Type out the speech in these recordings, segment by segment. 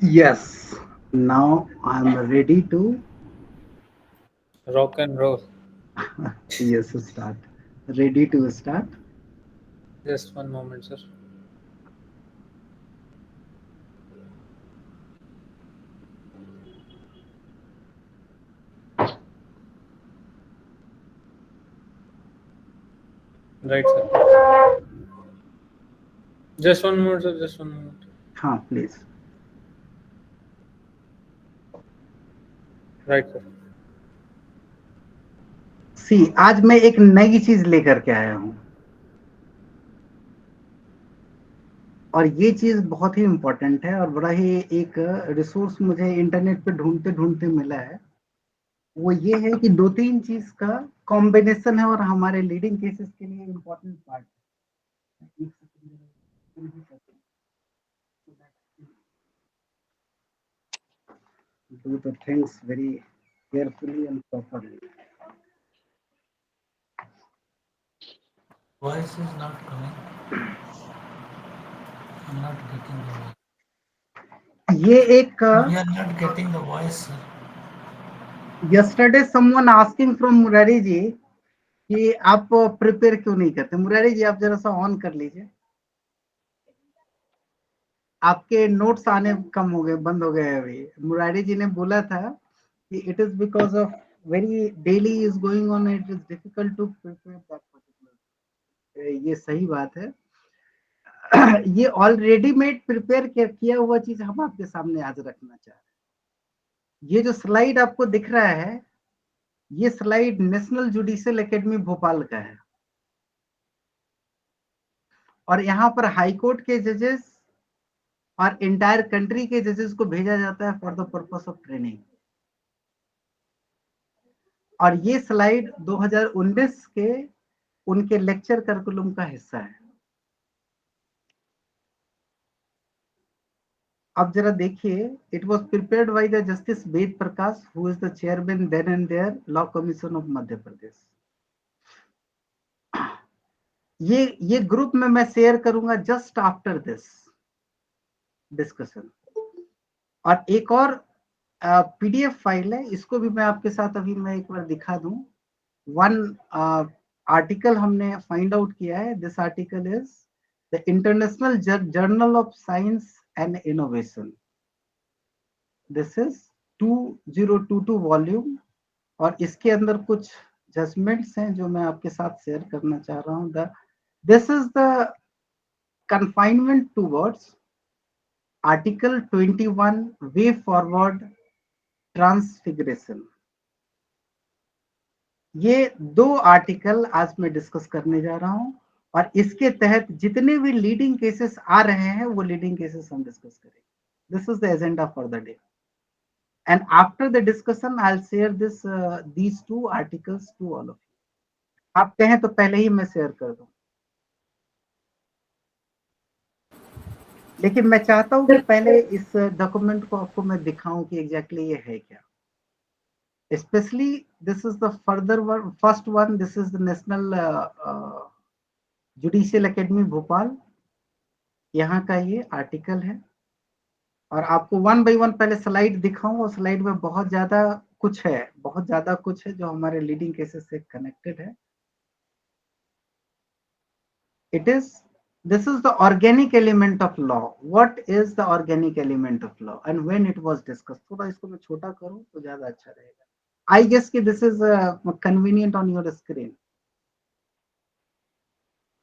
Yes, now I'm ready to Rock and roll. yes start. Ready to start. Just one moment, sir. Right, sir. Just one moment, sir. Just one moment. हाँ please. Right, sir. सी आज मैं एक नई चीज लेकर के आया हूँ और ये चीज बहुत ही इम्पोर्टेंट है और बड़ा ही एक रिसोर्स मुझे इंटरनेट पे ढूंढते ढूंढते मिला है. वो ये है कि दो तीन चीज का कॉम्बिनेशन है और हमारे लीडिंग केसेस के लिए इम्पोर्टेंट पार्ट है. Do the things very carefully and properly. Voice is not coming. I'm not getting the voice. ये एक We are not getting the voice, sir. yesterday someone asking from Murari जी कि आप prepare क्यों नहीं करते. मुरारी जी आप जरा सा ऑन कर लीजिए. आपके नोट्स आने कम हो गए, बंद हो गए. अभी मुरारी जी ने बोला था कि it is because of very daily is going on, it is difficult to prepare that particular. ये सही बात है. ये ऑलरेडी मेड प्रिपेयर किया हुआ चीज हम आपके सामने आज रखना चाह रहे हैं. ये जो स्लाइड आपको दिख रहा है, ये slide national judicial academy Bhopal का है और यहाँ पर हाई कोर्ट के जजेस और इंटायर कंट्री के जजेस को भेजा जाता है for the purpose of training. और ये स्लाइड 2019 के उनके लेक्चर करिकुलम का हिस्सा है. अब जरा देखिए, it was prepared by the justice Ved Prakash who is the chairman then and their law commission of Madhya Pradesh. ये ग्रुप में मैं शेयर करूंगा जस्ट आफ्टर दिस डिस्कशन. और एक और पीडीएफ फाइल है, इसको भी मैं आपके साथ अभी मैं एक बार दिखा दूं. वन आर्टिकल हमने फाइंड आउट किया है. This article is the international journal of science and innovation. This is 2022 volume और इसके अंदर कुछ जजमेंट्स हैं जो मैं आपके साथ शेयर करना चाह रहा हूं. The this is the confinement towards article 21 way forward transfiguration. ये दो आर्टिकल आज मैं डिस्कस करने जा रहा हूं और इसके तहत जितने भी लीडिंग केसेस आ रहे हैं वो लीडिंग केसेस हम डिस्कस करेंगे. This is the agenda for the day and after the discussion I will share these two articles to all of you. आप कहें तो पहले ही मैं शेयर कर दूं, लेकिन मैं चाहता हूं कि पहले इस डॉक्यूमेंट को आपको मैं दिखाऊं कि एग्जैक्टली ये है क्या. Especially, this is the further one, first one. This is the National Judicial Academy Bhopal. यहाँ का ये आर्टिकल है और आपको वन बाय वन पहले स्लाइड दिखाऊं और स्लाइड में बहुत ज्यादा कुछ है, बहुत ज्यादा कुछ है जो हमारे लीडिंग केसेस से कनेक्टेड है. It is, this is the organic element of law. What is the organic element of law and when it was discussed? थोड़ा इसको मैं छोटा करूं तो ज्यादा अच्छा रहेगा. I guess कि this is convenient on your screen,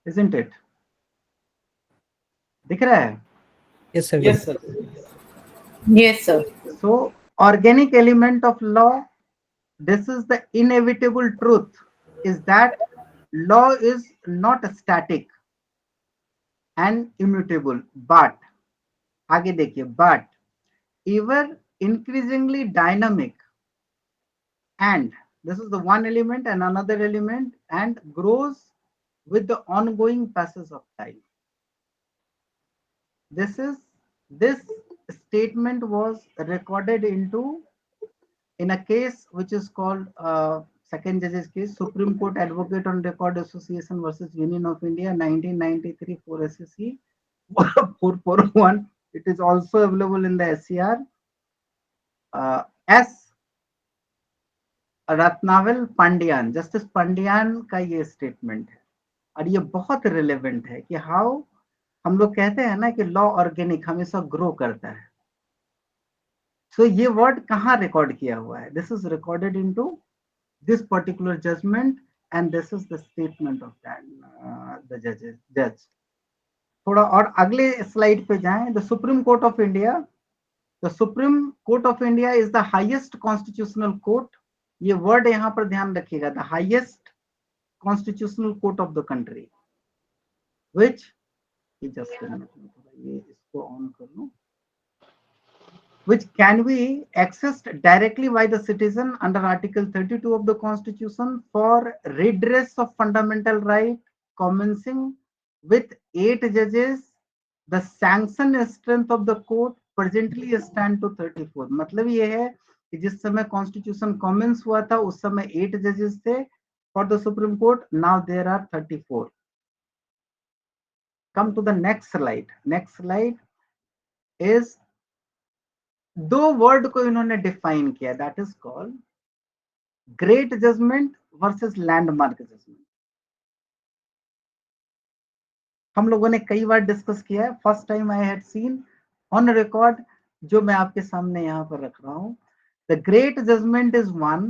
isn't it? दिख रहा है? Yes, sir. Yes, sir. Yes, sir. So, organic element of law, this is the inevitable truth, is that law is not static and immutable, but, आगे देखिए, but ever increasingly dynamic, and this is the one element and another element, and grows with the ongoing passage of time. This statement was recorded in a case which is called second judge's case, Supreme Court Advocate on Record Association versus Union of India, 1993 4 SCC 441 It is also available in the SCR. S Ratnavel Pandian, justice Pandian का ये statement है और ये बहुत relevant है कि how हम लोग कहते हैं ना कि लॉ ऑर्गेनिक हमेशा ग्रो करता है. सो ये वर्ड कहाँ रिकॉर्ड किया हुआ है? This is recorded into this particular judgement and this is the statement of the जज. थोड़ा और अगले स्लाइड पे जाएं. The supreme Court of India. The supreme Court of India is the highest constitutional court. ये वर्ड यहां पर ध्यान रखिएगा, the highest constitutional court of the country, which just ये इसको ऑन कर लूं, which can be accessed directly by the citizen under Article 32 of the Constitution for redress of fundamental right, commencing with 8 judges. The sanction strength of the court presently stand to 34. मतलब ये है कि जिस समय constitution commence हुआ था उस समय 8 जजेस थे for the supreme Court. Now there are 34. Come to the next slide. Next slide is दो वर्ड को इन्होंने डिफाइन किया, that is called great judgement versus landmark judgement. हम लोगों ने कई बार डिस्कस किया है. First time I had seen on record, जो मैं आपके सामने यहां पर रख रहा हूं. The great judgement is one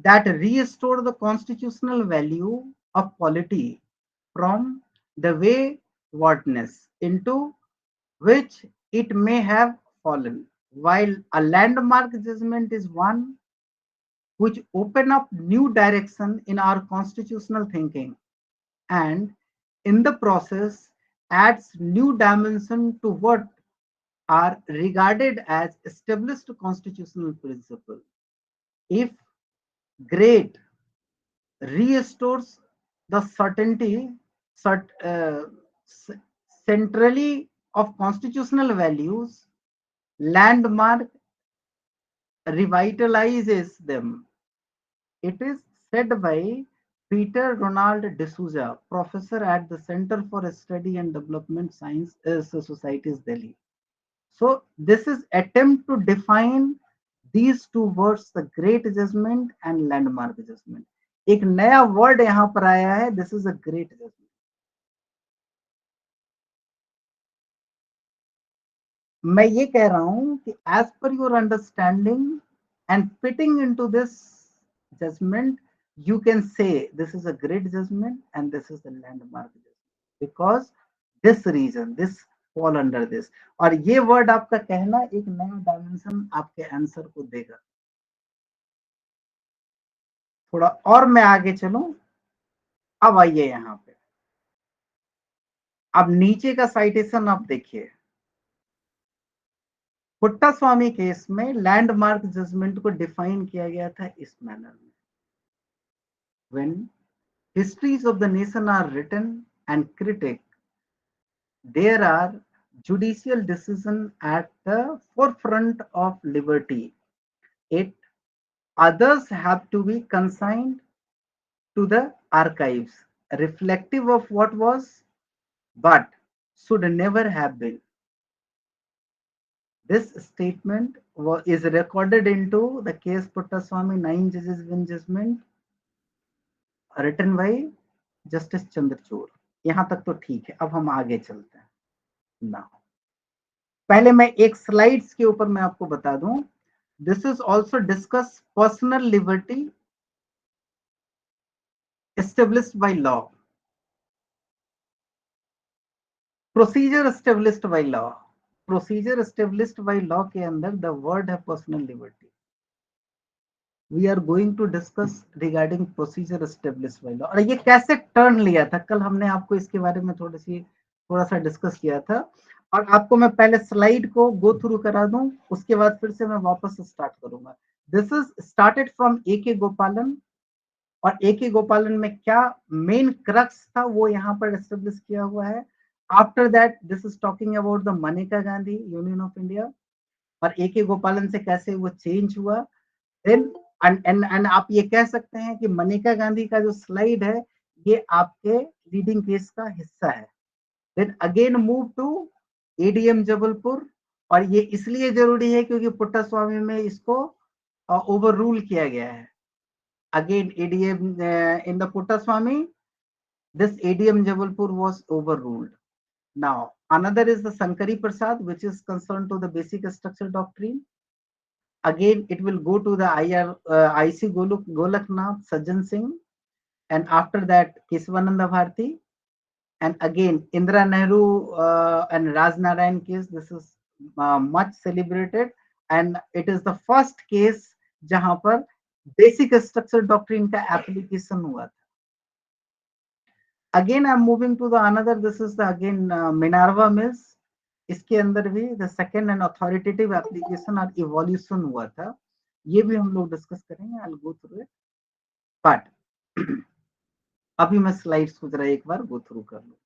that restore the constitutional value of polity from the way wordness into which it may have fallen, while a landmark judgment is one which open up new direction in our constitutional thinking and in the process adds new dimension to what are regarded as established constitutional principles. If great restores the certainty centrally of constitutional values, landmark revitalizes them. It is said by Peter Ronald D'Souza, professor at the Center for Study and Development Science Societies, Delhi. So this is attempt to define these two words, the great judgment and landmark judgment. एक नया word यहां पर आया है, this is a great judgment. मैं ये कह रहा हूं कि as per your understanding and fitting into this judgement you can say this is a great judgement and this is the landmark judgement because this reason this fall under this. और ये word आपका कहना एक नया dimension आपके answer को देगा. थोड़ा और मैं आगे चलूं. अब आइए यहां पे, अब नीचे का साइटेशन आप देखिए. पुट्टास्वामी केस में लैंडमार्क जजमेंट को डिफाइन किया गया था इस मैनर में. When histories of the nation are written and critic, there are judicial decisions at the forefront of liberty. It others have to be consigned to the archives, reflective of what was, but should never have been. This statement is recorded into the case Puttaswamy 9 judges win judgment written by Justice Chandrachud. यहां तक तो ठीक है. अब हम आगे चलते हैं. Now, पहले मैं एक स्लाइड्स के ऊपर मैं आपको बता दूं. This is also discuss personal liberty established by law. Procedure established by law. Procedure established by law के अंदर the word है personal liberty. We are going to discuss regarding procedure established by law. और ये कैसे turn लिया था, कल हमने आपको इसके बारे में थोड़ा सा डिस्कस किया था. और आपको मैं पहले स्लाइड को गो थ्रू करा दूं, उसके बाद फिर से मैं वापस स्टार्ट करूंगा. This is started from A.K. गोपालन. और A.K. गोपालन में क्या मेन क्रक्स था वो यहाँ पर एस्टेब्लिश किया हुआ है. After that, this is talking about the Maneka Gandhi Union of India और A.K. गोपालन से कैसे वो चेंज हुआ. Then and आप ये कह सकते हैं कि मनेका गांधी का जो स्लाइड है ये आपके लीडिंग केस का हिस्सा है. Then again move to ADM Jabalpur, और ये इसलिए जरूरी है क्योंकि पुट्टास्वामी में इसको ओवर रूल किया गया है. Again, ADM in the Puttaswamy, this ADM Jabalpur was overruled. Now, another is the Sankari Prasad, which is concerned to the basic structure doctrine. Again, it will go to the IC Golaknath, Sajjan Singh, and after that, Keswananda Bharti. And again, Indira Nehru and Raj Narayan case, this is much celebrated, and it is the first case जहां पर basic structure doctrine का application हुआ था. Again I am moving to the another, this is the again Minerva Mills. इसके अंदर भी the second and authoritative application और evolution हुआ था. ये भी हम लोग डिस्कस करेंगे. I will go through it, but अभी मैं स्लाइड्स को जरा एक बार गो थ्रू कर लूं.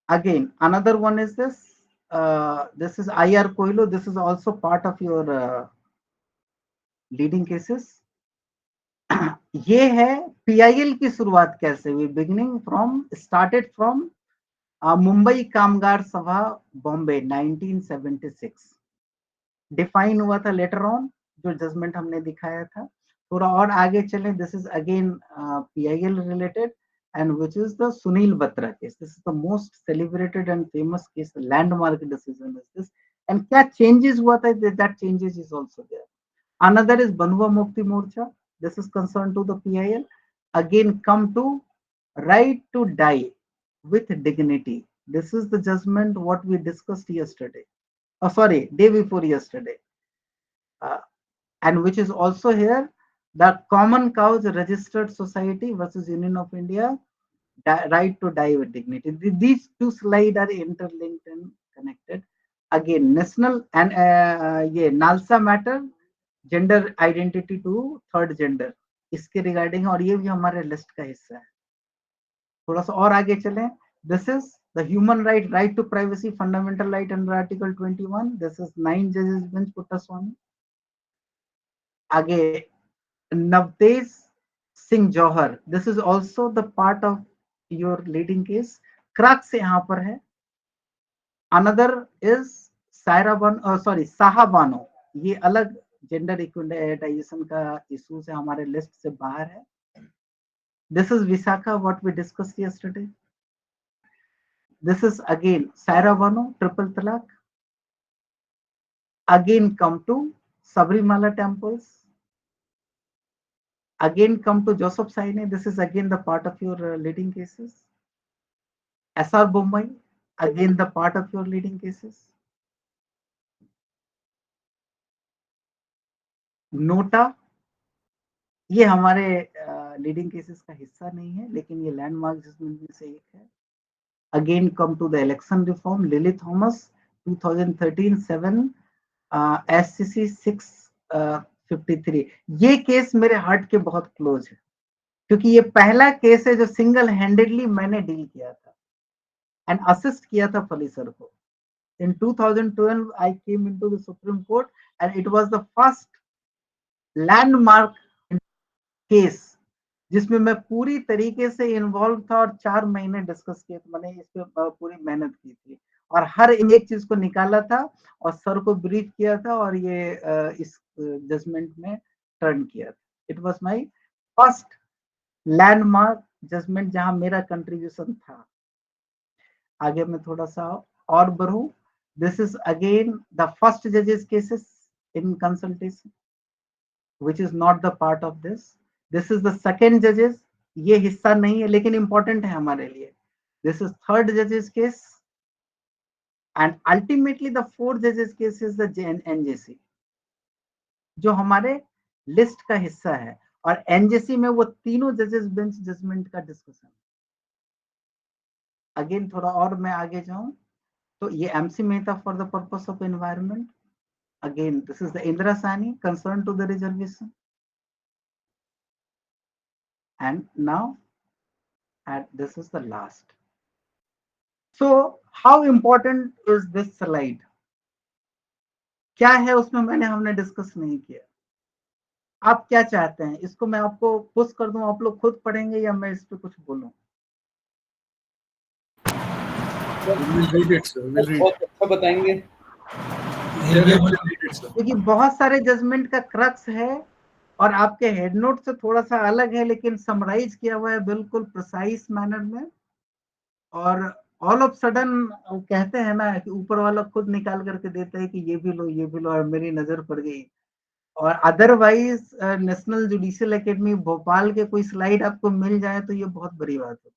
Again another one is this is IR Coelho. This is also part of your leading cases. ये है PIL की शुरुआत कैसे हुई. Beginning from started from Mumbai कामगार सभा बॉम्बे 1976. डिफाइन हुआ था लेटर ऑन, जो जजमेंट हमने दिखाया था. थोड़ा और आगे चले. This is again PIL related, and which is the Sunil Batra case. This is the most celebrated and famous case. Landmark decision is this. And क्या चेंजेस हुआ था, that changes is also there. Another is Banua Mukti Morcha. This is concerned to the PIL. Again, come to right to die with dignity. This is the judgment what we discussed yesterday. Oh, sorry, day before yesterday. And which is also here, the Common Cause Registered Society versus Union of India, right to die with dignity. These two slides are interlinked and connected. Again, national and ये NALSA matter, gender identity to third gender, इसके regarding, और ये भी हमारे list का हिस्सा है. थोड़ा सा और आगे चलें. This is the human right to privacy, fundamental right under article 21. This is 9 जजेस बेंच पुट्टास्वामी. आगे Navtej Singh Johar. This is also the part of your leading case. Crux यहाँ पर है. Another is Shah Bano. ये अलग जेंडर इक्विटाइजेशन का इशू से हमारे लिस्ट से बाहर है. This is Vishaka, what we discussed yesterday. This is again Saira Bano, triple talaq. Again come to Sabarimala temples. Again come to Joseph Shine. This is again the part of your leading cases. SR Bombay, again the part of your leading cases. NOTA, ये हमारे leading cases का हिस्सा नहीं है, लेकिन ये landmark judgement में से एक है. Again come to the election reform, Lily Thomas 2013-7 SCC 653. ये केस मेरे हार्ट के बहुत क्लोज है, क्योंकि ये पहला केस है जो सिंगल हैंडेडली मैंने डील किया था एंड असिस्ट किया था फली सर को. In 2012, I came into the Supreme Court, and it was the first landmark case जिसमें मैं पूरी तरीके से इन्वॉल्व था और 4 महीने डिस्कस किए. तो मैंने इस पे पूरी मेहनत की थी और हर एक चीज को निकाला था और सर को ब्रीफ किया था और ये इस जजमेंट में टर्न किया था. It was my first landmark judgment जहां मेरा कंट्रीब्यूशन था. आगे मैं थोड़ा सा और बढ़ूं. This is again the first जजेस cases in consultation, which is not the part of this. This is the second judges. ये हिस्सा नहीं है लेकिन important है हमारे लिए. This is third judges case, and ultimately the fourth judges case is the NJC, जो हमारे लिस्ट का हिस्सा है. और NJC में वो तीनों जजेस बेंच जजमेंट का डिस्कशन. अगेन थोड़ा और मैं आगे जाऊं तो ये MC Mehta for the purpose of environment. Again, this is the Indira Sani concerned to the reservation. And now, this is the last. So, how important is this slide? क्या है उसमें हमने डिस्कस नहीं किया. आप क्या चाहते हैं, इसको मैं आपको पुश कर दूं, आप लोग खुद पढ़ेंगे या मैं इस पे कुछ बोलूं? We'll read it, sir. We'll read. बहुत अच्छा बताएंगे। He'll be able to Read it, sir. क्योंकि बहुत सारे जजमेंट का क्रक्स है और आपके हेड नोट से थोड़ा सा अलग है, लेकिन समराइज किया हुआ है बिल्कुल प्रिसाइज मैनर में। और ऑल ऑफ सडन कहते हैं ना कि ऊपर वाला खुद निकाल करके देता है कि ये भी लो, ये भी लो, और मेरी नजर पड़ गई। और otherwise national judicial academy Bhopal के कोई स्लाइड आपको मिल जाए तो ये बहुत बड़ी बात है।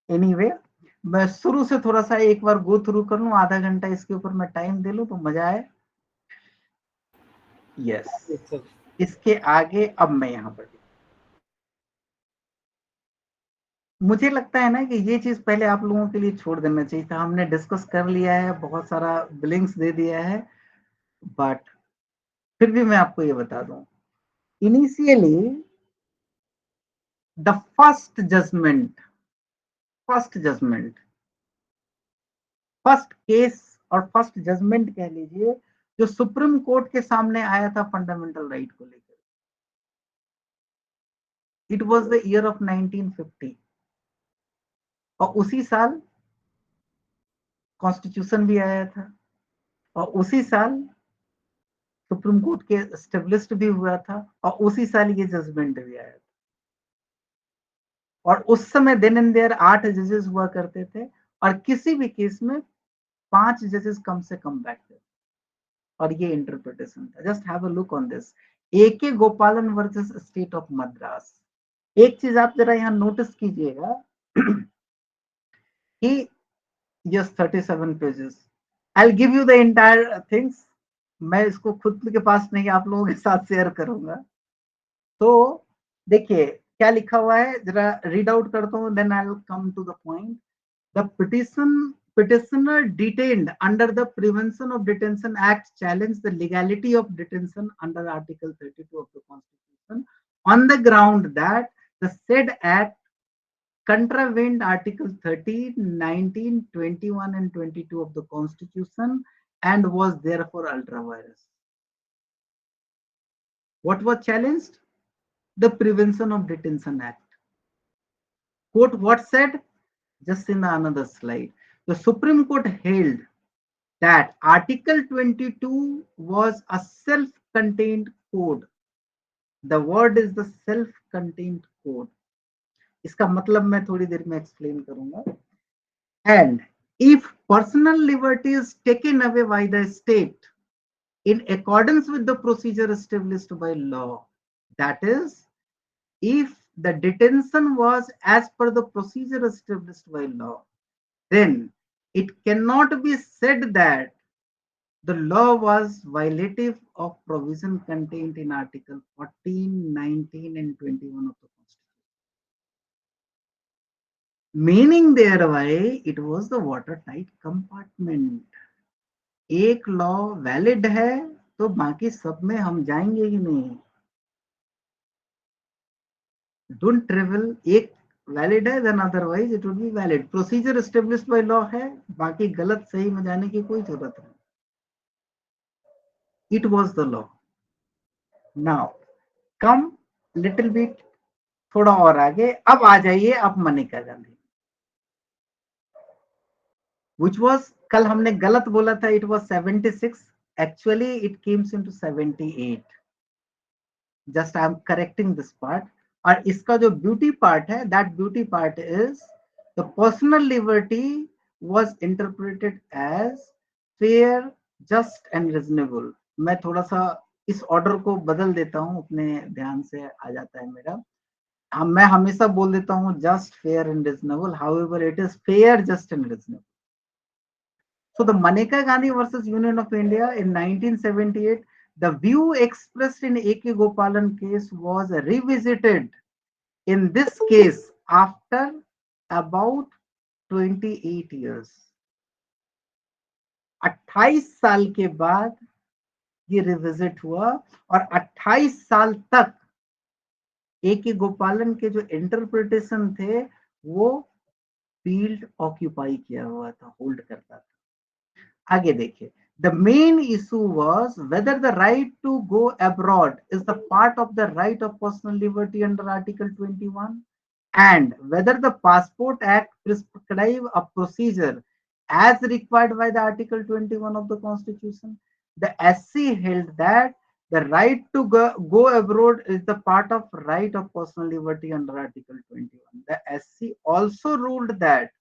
एनीवे, मैं शुरू से थोड़ा सा एक बार गो थ्रू कर लूं, आधा घंटा इसके ऊपर मैं टाइम दे लूं तो मजा आए। यस, इसके आगे अब मैं यहाँ पर, मुझे लगता है ना कि ये चीज पहले आप लोगों के लिए छोड़ देना चाहिए था। हमने डिस्कस कर लिया है, बहुत सारा ब्लिंक्स दे दिया है, बट फिर भी मैं आपको ये बता दूं, इनिशियली द फर्स्ट केस और फर्स्ट जजमेंट कह लीजिए जो सुप्रीम कोर्ट के सामने आया था फंडामेंटल राइट को लेकर, it was the year of 1950 और उसी साल कॉन्स्टिट्यूशन भी आया था और उसी साल सुप्रीम कोर्ट के एस्टेब्लिश्ड भी हुआ था और उसी साल ये जजमेंट भी आया था। और उस समय देन एंड देयर 8 जजेस हुआ करते थे और किसी भी केस में 5 जजेस कम से कम बैठते थे और ये इंटरप्रिटेशन था। Just have a look on this, AK गोपालन वर्सेस स्टेट ऑफ मद्रास। एक चीज आप जरा यहाँ नोटिस कीजिएगा कि yes 37 pages, I will give you the entire things. मैं इसको खुद के पास नहीं, आप लोगों के साथ शेयर करूंगा। तो देखिए क्या लिखा हुआ है, जरा रीड आउट करता हूँ, then I will come to the point. The petitioner detained under the Prevention of Detention Act challenged the legality of detention under Article 32 of the Constitution on the ground that the said act contravened Article 13, 19, 21 and 22 of the Constitution and was therefore ultra vires. What was challenged? The Prevention of Detention Act. Court what said? Just in another slide. The Supreme Court held that Article 22 was a self-contained code. The word is the self-contained code. इसका मतलब मैं थोड़ी देर में explain करूंगा। And if personal liberty is taken away by the state in accordance with the procedure established by law, that is, if the detention was as per the procedure established by law, then it cannot be said that the law was violative of provision contained in Article 14, 19 and 21 of the Constitution. Meaning thereby it was the watertight compartment. एक law valid है तो बाकी सब में हम जाएंगे ही नहीं। Don't travel, एक वैलिड है then otherwise it would be valid. Procedure established by law है, बाकी गलत सही में जाने की कोई जरूरत नहीं। It was the law. Now come little bit थोड़ा और आगे, अब आ जाइए आप मनेका गांधी, which was, कल हमने गलत बोला था, it was 76, actually it came into 78. Just I am correcting this part. और इसका जो ब्यूटी पार्ट है, that beauty part is the personal liberty was interpreted as fair, just and reasonable. मैं थोड़ा सा इस ऑर्डर को बदल देता हूं, अपने ध्यान से आ जाता है मेरा। मैं हमेशा बोल देता हूं just, fair and reasonable, however it is fair, just and reasonable. So the Maneka Gandhi versus Union of India in 1978, the view expressed in AK Gopalan case was revisited in this case after about 28 years. 28 साल के बाद ये revisit हुआ और 28 साल तक AK गोपालन के जो इंटरप्रिटेशन थे वो फील्ड ऑक्यूपाई किया हुआ था, होल्ड करता था। आगे देखिए, the main issue was whether the right to go abroad is the part of the right of personal liberty under Article 21 and whether the Passport Act prescribe a procedure as required by the Article 21 of the Constitution. The SC held that the right to go abroad is the part of right of personal liberty under Article 21. The SC also ruled that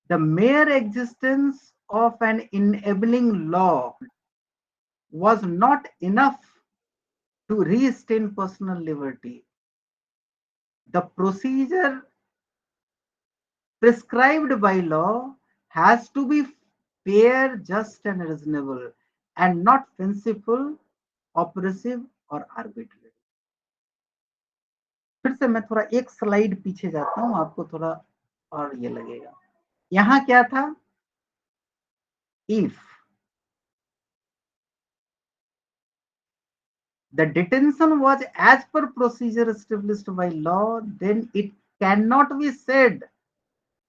the mere existence of an enabling law was not enough to restrain personal liberty. The procedure prescribed by law has to be fair, just, and reasonable, and not fanciful, oppressive, or arbitrary. फिर से मैं थोड़ा एक slide पीछे जाता हूं, आपको थोड़ा और ये लगेगा. यहां क्या था? If the detention was as per procedure established by law, then it cannot be said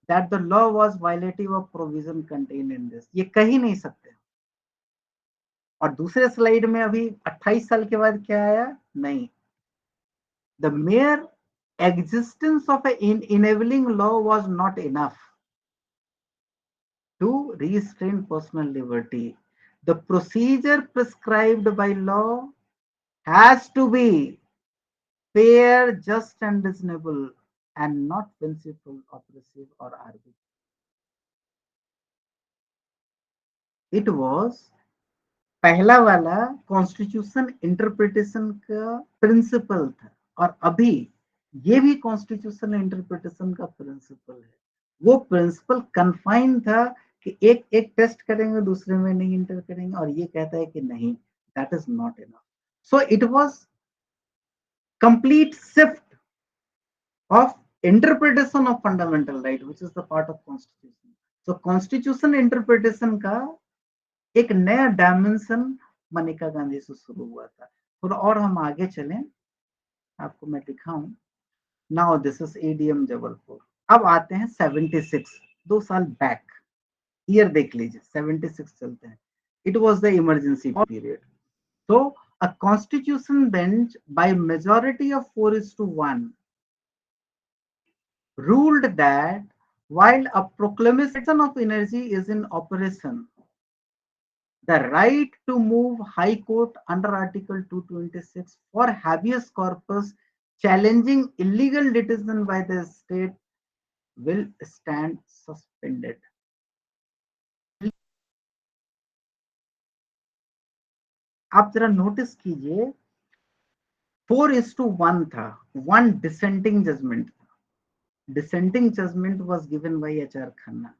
that the law was violative of provision contained in this. ये कह ही नहीं सकते. और दूसरे स्लाइड में अभी 28 साल के बाद क्या आया? नहीं. The mere existence of an enabling law was not enough to restrain personal liberty. The procedure prescribed by law has to be fair, just, and reasonable, and not fanciful, oppressive, or arbitrary. It was पहला वाला constitution interpretation का principal था, और अभी ये भी constitution interpretation का principal है. वो प्रिंसिपल कन्फाइन था कि एक एक टेस्ट करेंगे, दूसरे में नहीं इंटर करेंगे, और ये कहता है कि नहीं, that is not enough. So it was complete shift of interpretation of fundamental right which is the part of constitution. So constitution interpretation का एक नया डायमेंशन मनिका गांधी से शुरू हुआ था. थोड़ा और हम आगे चलें, आपको मैं दिखाऊं. Now this is ADM Jabalpur. अब आते हैं 76, 2 साल बैक. ईयर देख लीजिए, 76 चलते हैं. It was the emergency period. तो a constitution bench by majority of 4:1 ruled that while a proclamation of energy is in operation, the right to move High Court under Article 226 for habeas corpus challenging illegal detention by the state will stand suspended. आप जरा notice कीजिए, 4:1 था. 1 dissenting judgment. Dissenting judgment was given by H.R. Khanna.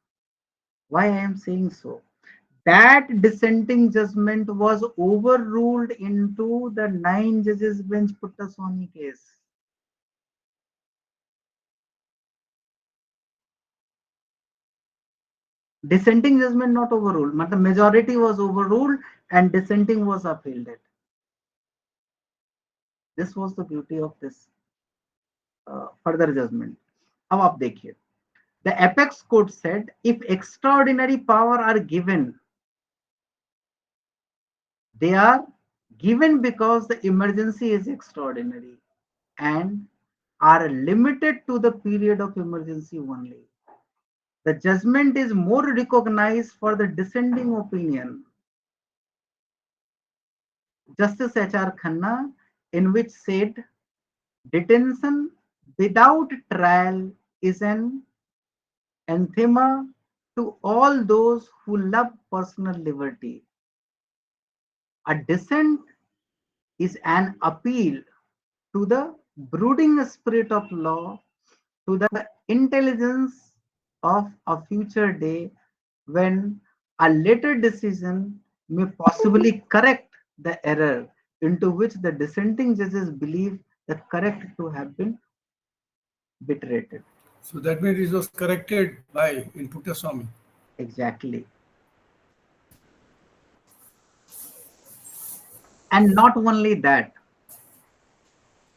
Why I am saying so? That dissenting judgment was overruled into the 9 judges bench Puttaswamy case. Dissenting judgment not overruled, but the majority was overruled and dissenting was upheld. This was the beauty of this further judgment. अब आप देखिए, the apex court said if extraordinary power are given, they are given because the emergency is extraordinary and are limited to the period of emergency only. The judgment is more recognized for the dissenting opinion, Justice H.R. Khanna, in which said detention without trial is an anathema to all those who love personal liberty. A dissent is an appeal to the brooding spirit of law, to the intelligence of a future day when a later decision may possibly correct the error into which the dissenting judges believe the correct to have been betrayed. So that means it was corrected by in Puttaswamy. Exactly. And not only that,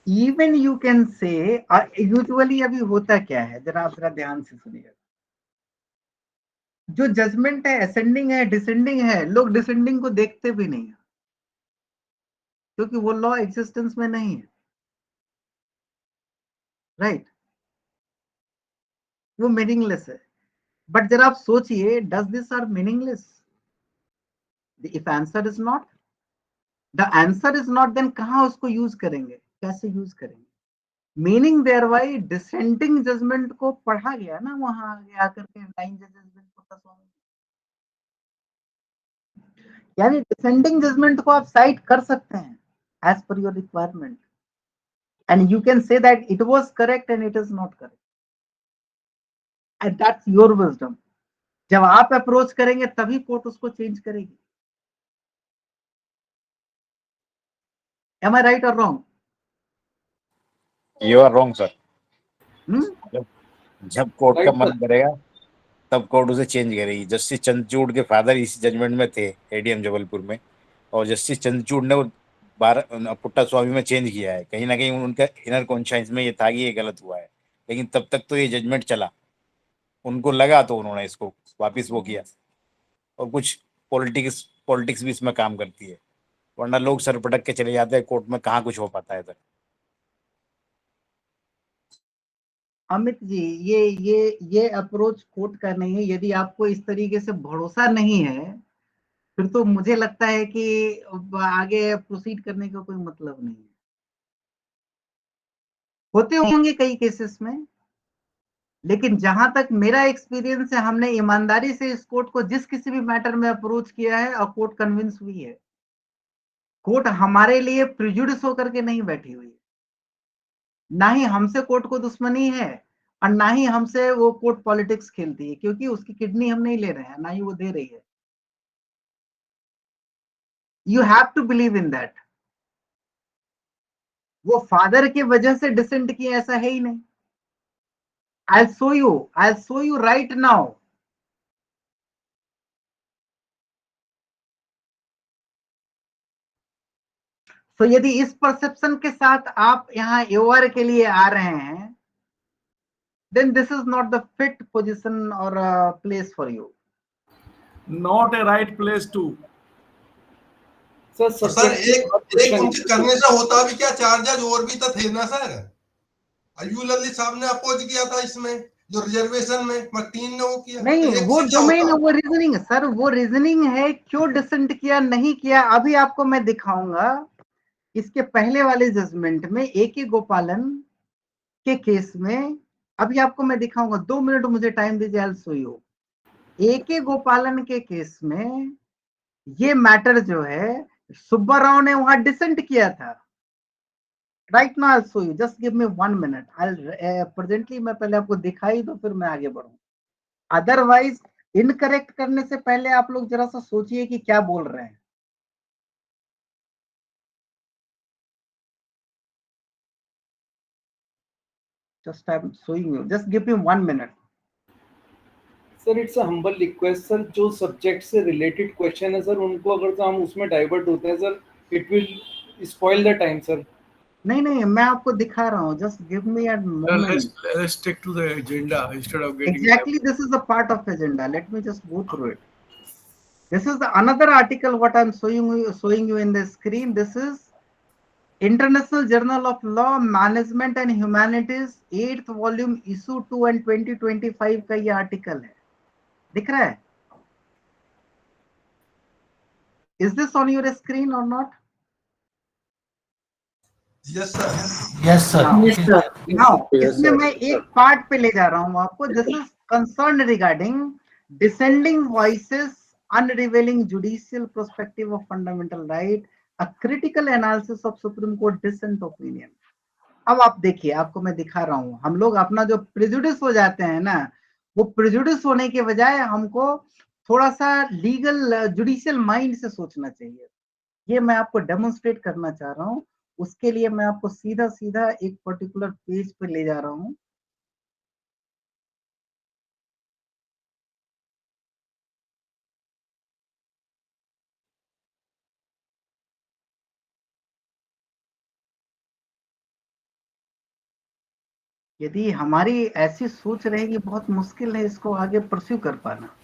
even you can say, usually अभी होता क्या है, जरा आप जरा ध्यान से सुनिए. जो जजमेंट है असेंडिंग है डिसेंडिंग है, लोग डिसेंडिंग को देखते भी नहीं है क्योंकि वो लॉ एग्जिस्टेंस में नहीं है. राइट, वो मीनिंगलेस है। बट जरा आप सोचिए, does this are meaningless? If answer is not, the answer is not, then कहाँ उसको यूज करेंगे, कैसे यूज करेंगे? Meaning there why dissenting judgement को पढ़ा गया ना वहां आगे आकर के 9 जजेस, यानी डिसेंटिंग जजमेंट को आप साइट कर सकते हैं as per your requirement, and you can say that it was correct and it is not correct, and that's your wisdom. जब आप अप्रोच करेंगे तभी कोर्ट उसको चेंज करेगी। एम आई राइट और wrong? You are wrong sir. हम्म, जब court का Right, मन sir. करेगा तब कोर्ट उसे चेंज करेगी। जस्टिस चंद्रचूड़ के फादर इस जजमेंट में थे एडीएम जबलपुर में, और जस्टिस चंद्रचूड़ ने वो 12 पुट्टा स्वामी में चेंज किया है। कहीं ना कहीं उनका इनर कॉन्शियस में ये था कि ये गलत हुआ है, लेकिन तब तक तो ये जजमेंट चला, उनको लगा तो उन्होंने इसको वापस वो किया। और कुछ पॉलिटिक्स पॉलिटिक्स भी इसमें काम करती है, वरना लोग सर पटक के चले जाते हैं कोर्ट में, कहाँ कुछ हो पाता है सर। अमित जी, ये अप्रोच कोर्ट का नहीं है। यदि आपको इस तरीके से भरोसा नहीं है फिर तो मुझे लगता है कि आगे प्रोसीड करने का कोई मतलब नहीं है। होते होंगे कई केसेस में, लेकिन जहां तक मेरा एक्सपीरियंस है, हमने ईमानदारी से इस कोर्ट को जिस किसी भी मैटर में अप्रोच किया है और कोर्ट कन्विंस हुई है। कोर्ट हमारे लिए प्रिजुडिस होकर के नहीं बैठी हुई है, ना ही हमसे कोर्ट को दुश्मनी है और ना ही हमसे वो कोर्ट पॉलिटिक्स खेलती है, क्योंकि उसकी किडनी हम नहीं ले रहे हैं, ना ही वो दे रही है। You have to believe in that. वो फादर की वजह से डिसेंट किया ऐसा है ही नहीं। I'll show you right now. तो यदि इस परसेप्शन के साथ आप यहाँ एओआर के लिए आ रहे हैं, then this is not the fit position or place for you. Not a right place to. Sir, sir subject एक उनके करने से होता भी क्या, 4 जज और भी तो थे ना सर। अयूल अली साहब ने अपोज किया था इसमें, जो रिजर्वेशन में, मगर 3 ने वो किया। नहीं, तो एक वो से क्या डोमेन, होता? वो रीजनिंग सर, वो रीजनिंग है। क्यों डिसेंट किया, नहीं किया, अभी आपको मैं दिखाऊंगा। इसके पहले वाले जजमेंट में ए के गोपालन के केस में, अभी आपको मैं दिखाऊंगा। 2 मिनट मुझे टाइम दीजिए, I'll show you। ए के गोपालन के केस में ये मैटर जो है, सुब्बा राव ने वहां डिसेंट किया था। Right now I show you, just give me 1 minute. I presently मैं पहले आपको दिखाई दो, फिर मैं आगे बढ़ूं। अदरवाइज इनकरेक्ट करने से पहले आप लोग जरा सा सोचिए कि क्या बोल रहे हैं। Just I am showing you, just give me 1 minute. Sir it's a humble request sir, जो सब्जेक्ट से रिलेटेड क्वेश्चन है सर, उनको अगर तो हम उसमें डाइवर्ट होते हैं sir, it will spoil the time sir. नहीं, मैं आपको दिखा रहा हूं, just give me a moment. Let's stick to the agenda instead of getting Exactly, this is a part of agenda. Let me just go through it. This is another article what I'm showing you in the screen. This is International Journal of Law, Management and Humanities, 8th volume, issue 2 and 2025 का ये article है। दिख रहा है? Is this on your screen or not? Yes sir. Yes, sir. Yes, sir. Now, इसमें मैं एक part पे ले जा रहा हूँ आपको। This is concerned regarding dissenting voices, unrevealing judicial perspective of fundamental right, a critical analysis of Supreme Court dissent opinion. अब आप देखिए, आपको मैं दिखा रहा हूं। हम लोग अपना जो प्रेजुडिस हो जाते हैं ना, वो प्रेजुडिस होने के बजाय हमको थोड़ा सा लीगल जुडिशियल माइंड से सोचना चाहिए। ये मैं आपको डेमोन्स्ट्रेट करना चाह रहा हूं। उसके लिए मैं आपको सीधा सीधा एक पर्टिकुलर पेज पे ले जा रहा हूं। यदि हमारी ऐसी सोच रहेगी, बहुत मुश्किल है इसको आगे परस्यू कर पाना।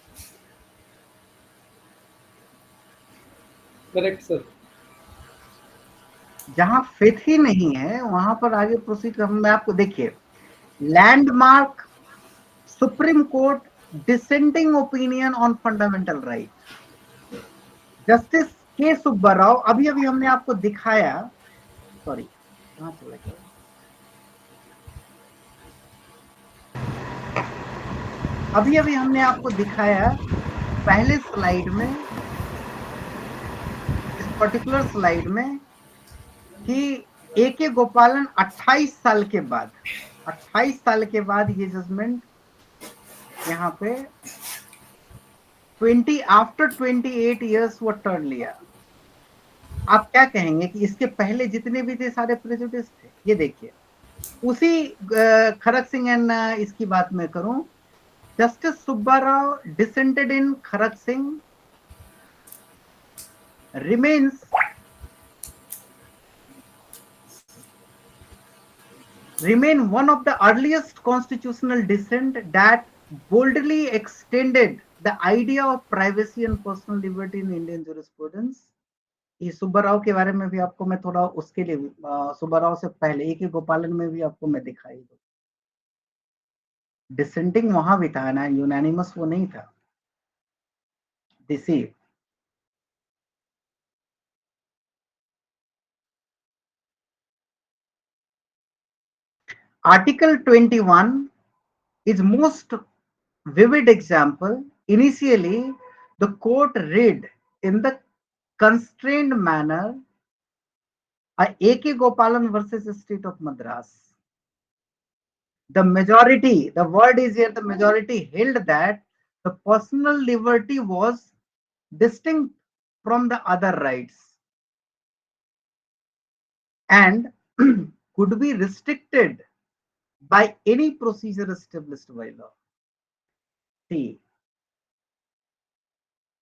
Correct sir. जहां फेथ ही नहीं है वहां पर आगे प्रोसीड कर। मैं आपको देखिए, landmark Supreme Court dissenting opinion on fundamental right. Justice के सुब्बा राव, अभी अभी हमने आपको दिखाया, सॉरी कहां चला गया, अभी अभी हमने आपको दिखाया पहले स्लाइड में, इस पर्टिकुलर स्लाइड में, कि A.K. गोपालन 28 साल के बाद, 28 साल के बाद ये जजमेंट यहाँ पे 28 इयर्स वो टर्न लिया। आप क्या कहेंगे कि इसके पहले जितने भी थे सारे प्रेजुडिस थे? ये देखिए, उसी खड़क सिंह एंड इसकी बात मैं करूं, Justice Subba Rao dissented in Kharak Singh remain one of the earliest constitutional dissent that boldly extended the idea of privacy and personal liberty in Indian jurisprudence. ये सुब्बा राव के बारे में भी आपको मैं थोड़ा उसके लिए सुब्बा राव से पहले A.K. गोपालन में भी आपको मैं दिखाई दूं, डिसेंटिंग वहां भी था ना, यूनानिमस वो नहीं था। दिसी Article 21 is most vivid example. Initially, the court read in the constrained manner A.K. Gopalan versus the State of Madras. The majority, the word is here, the majority held that the personal liberty was distinct from the other rights and could be restricted by any procedure established by law. See,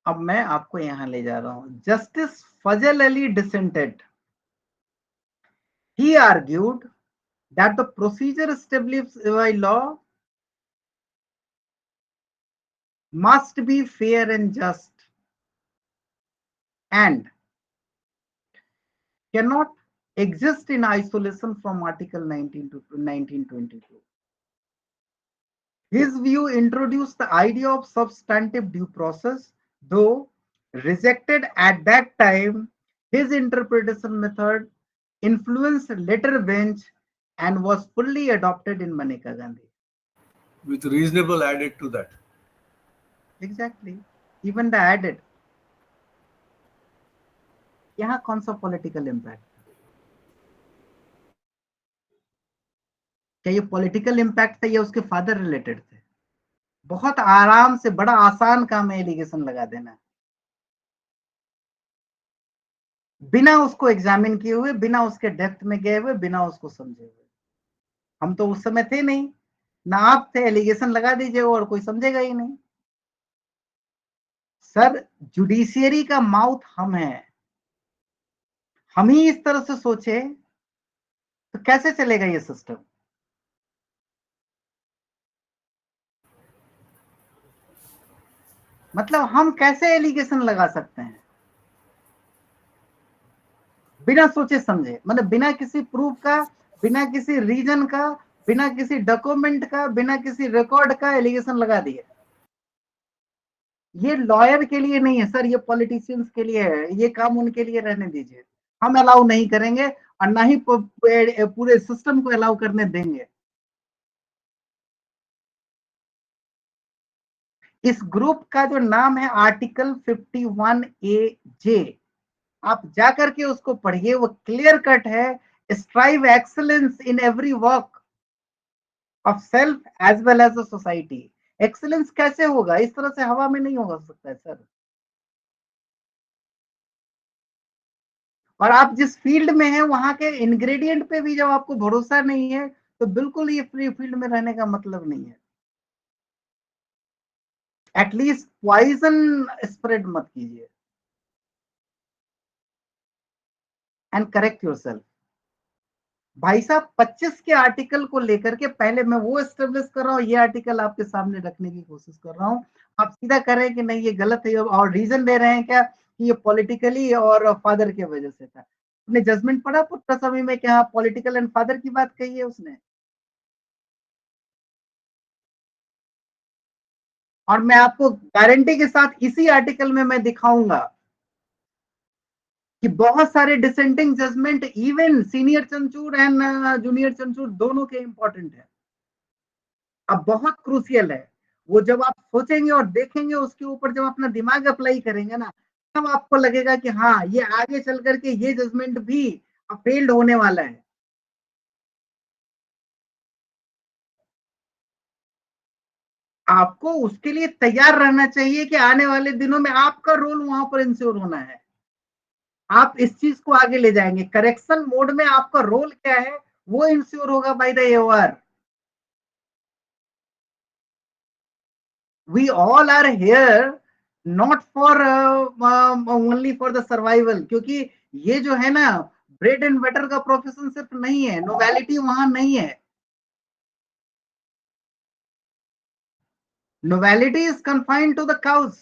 अब मैं आपको यहां ले जा रहा हूं। Justice Fazal Ali dissented, he argued that the procedure established by law must be fair and just and cannot exist in isolation from Article 19 to 1922. His view introduced the idea of substantive due process, though rejected at that time. His interpretation method influenced later bench and was fully adopted in Maneka Gandhi. With reasonable added to that. Exactly. Even the added. यहाँ कौन सा political impact? क्या ये political impact था या उसके father related थे? बहुत आराम से, बड़ा आसान काम है एलिगेशन लगा देना, बिना उसको एग्जामिन किए हुए, बिना उसके डेप्थ में गए हुए, बिना उसको समझे हुए। हम तो उस समय थे नहीं ना, आप थे, एलिगेशन लगा दीजिए और कोई समझेगा ही नहीं। सर, जुडिशियरी का माउथ हम हैं, हम ही इस तरह से सोचे तो कैसे चलेगा ये सिस्टम? मतलब हम कैसे एलिगेशन लगा सकते हैं बिना सोचे समझे? मतलब बिना किसी प्रूफ का, बिना किसी रीजन का, बिना किसी डॉक्यूमेंट का, बिना किसी रिकॉर्ड का एलिगेशन लगा दिए। ये लॉयर के लिए नहीं है सर, ये पॉलिटिशियंस के लिए है, ये काम उनके लिए रहने दीजिए। हम अलाउ नहीं करेंगे और ना ही पूरे सिस्टम को अलाउ करने देंगे। इस ग्रुप का जो नाम है आर्टिकल 51A(j), आप जाकर के उसको पढ़िए, वो क्लियर कट है। Strive excellence in every work of self as well as a society. Excellence कैसे होगा? इस तरह से हवा में नहीं हो सकता है सर। और आप जिस फील्ड में हैं वहां के इंग्रेडिएंट पे भी जब आपको भरोसा नहीं है तो बिल्कुल ये फ्री फील्ड में रहने का मतलब नहीं है। एटलीस्ट पॉइजन स्प्रेड मत कीजिए एंड करेक्ट योरसेल्फ। भाई साहब, 25 के आर्टिकल को लेकर के पहले मैं वो एस्टेब्लिश कर रहा हूँ, ये आर्टिकल आपके सामने रखने की कोशिश कर रहा हूँ। आप सीधा करें कि नहीं ये गलत है, और रीजन दे रहे हैं क्या कि ये पॉलिटिकली और फादर की वजह से था। आपने जजमेंट पढ़ा पुट्टास्वामी में, क्या पॉलिटिकल एंड फादर की बात कही है उसने? और मैं आपको गारंटी के साथ इसी आर्टिकल में मैं दिखाऊंगा कि बहुत सारे dissenting judgment even senior Chandrachud and junior Chandrachud दोनों के इंपॉर्टेंट है। अब बहुत क्रूशियल है वो, जब आप सोचेंगे और देखेंगे उसके ऊपर, जब अपना दिमाग अप्लाई करेंगे ना, तब आपको लगेगा कि हाँ ये आगे चल करके ये जजमेंट भी फेल्ड होने वाला है। आपको उसके लिए तैयार रहना चाहिए कि आने वाले दिनों में आपका रोल वहां पर इंश्योर होना है। आप इस चीज को आगे ले जाएंगे, करेक्शन मोड में आपका रोल क्या है वो इंश्योर होगा by the ever. We all are here not for only for the survival, क्योंकि ये जो है ना ब्रेड एंड बटर का प्रोफेशन सिर्फ नहीं है, नोवेलिटी वहां नहीं है। Novelty is confined to the cause.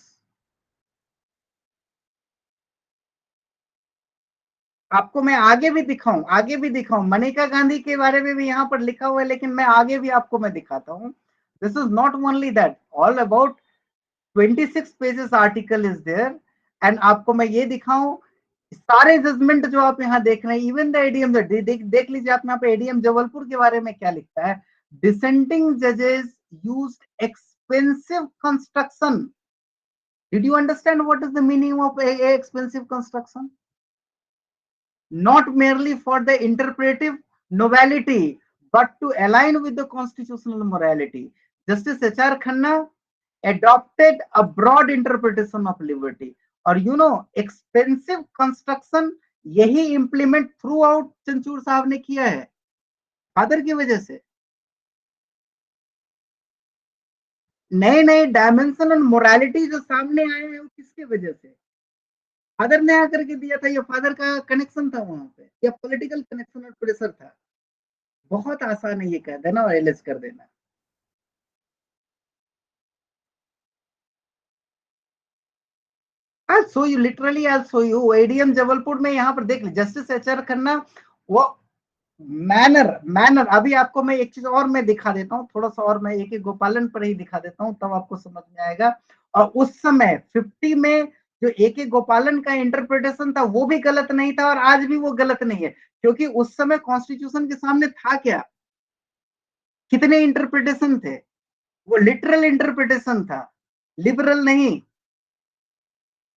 आपको मैं आगे भी दिखाऊं, मनेका गांधी के बारे में भी यहाँ पर लिखा हुआ है, लेकिन मैं आगे भी आपको मैं दिखाता हूँ। This is not only that, all about 26 pages article is there. And आपको मैं ये दिखाऊं, सारे जजमेंट जो आप यहाँ देख रहे हैं, इवन द एडीएम, देख लीजिए आप यहाँ पे एडीएम जबलपुर के बारे में क्या लिखता है। डिसेंटिंग जजेस used expensive construction. Did you understand what is the meaning of expensive construction? Not merely for the interpretive novelty, but to align with the constitutional morality. Justice H.R. Khanna adopted a broad interpretation of liberty. और expensive construction यही implement throughout चंचूड़ साहब ने किया है, father की वजह से। नए नए डायमेंशन और मोरालिटी जो सामने आए हैं वो किसके वजह से? फादर ने आकर के दिया था, ये फादर का कनेक्शन था वहां पे, या पॉलिटिकल कनेक्शन और प्रेशर था? बहुत आसान है ये कह देना और एलएस कर देना। I'll show you, literally I'll show you। ADM Jabalpur में यहाँ पर देख ली, जस्टिस एचआर खन्ना, वो मैनर अभी आपको मैं एक चीज और मैं दिखा देता हूँ, थोड़ा सा और मैं एक एक गोपालन पर ही दिखा देता हूँ, तब आपको समझ में आएगा। और उस समय 50 में जो एक गोपालन का इंटरप्रिटेशन था वो भी गलत नहीं था, और आज भी वो गलत नहीं है, क्योंकि उस समय कॉन्स्टिट्यूशन के सामने था क्या, कितने इंटरप्रिटेशन थे? वो लिटरल इंटरप्रिटेशन था, लिबरल नहीं।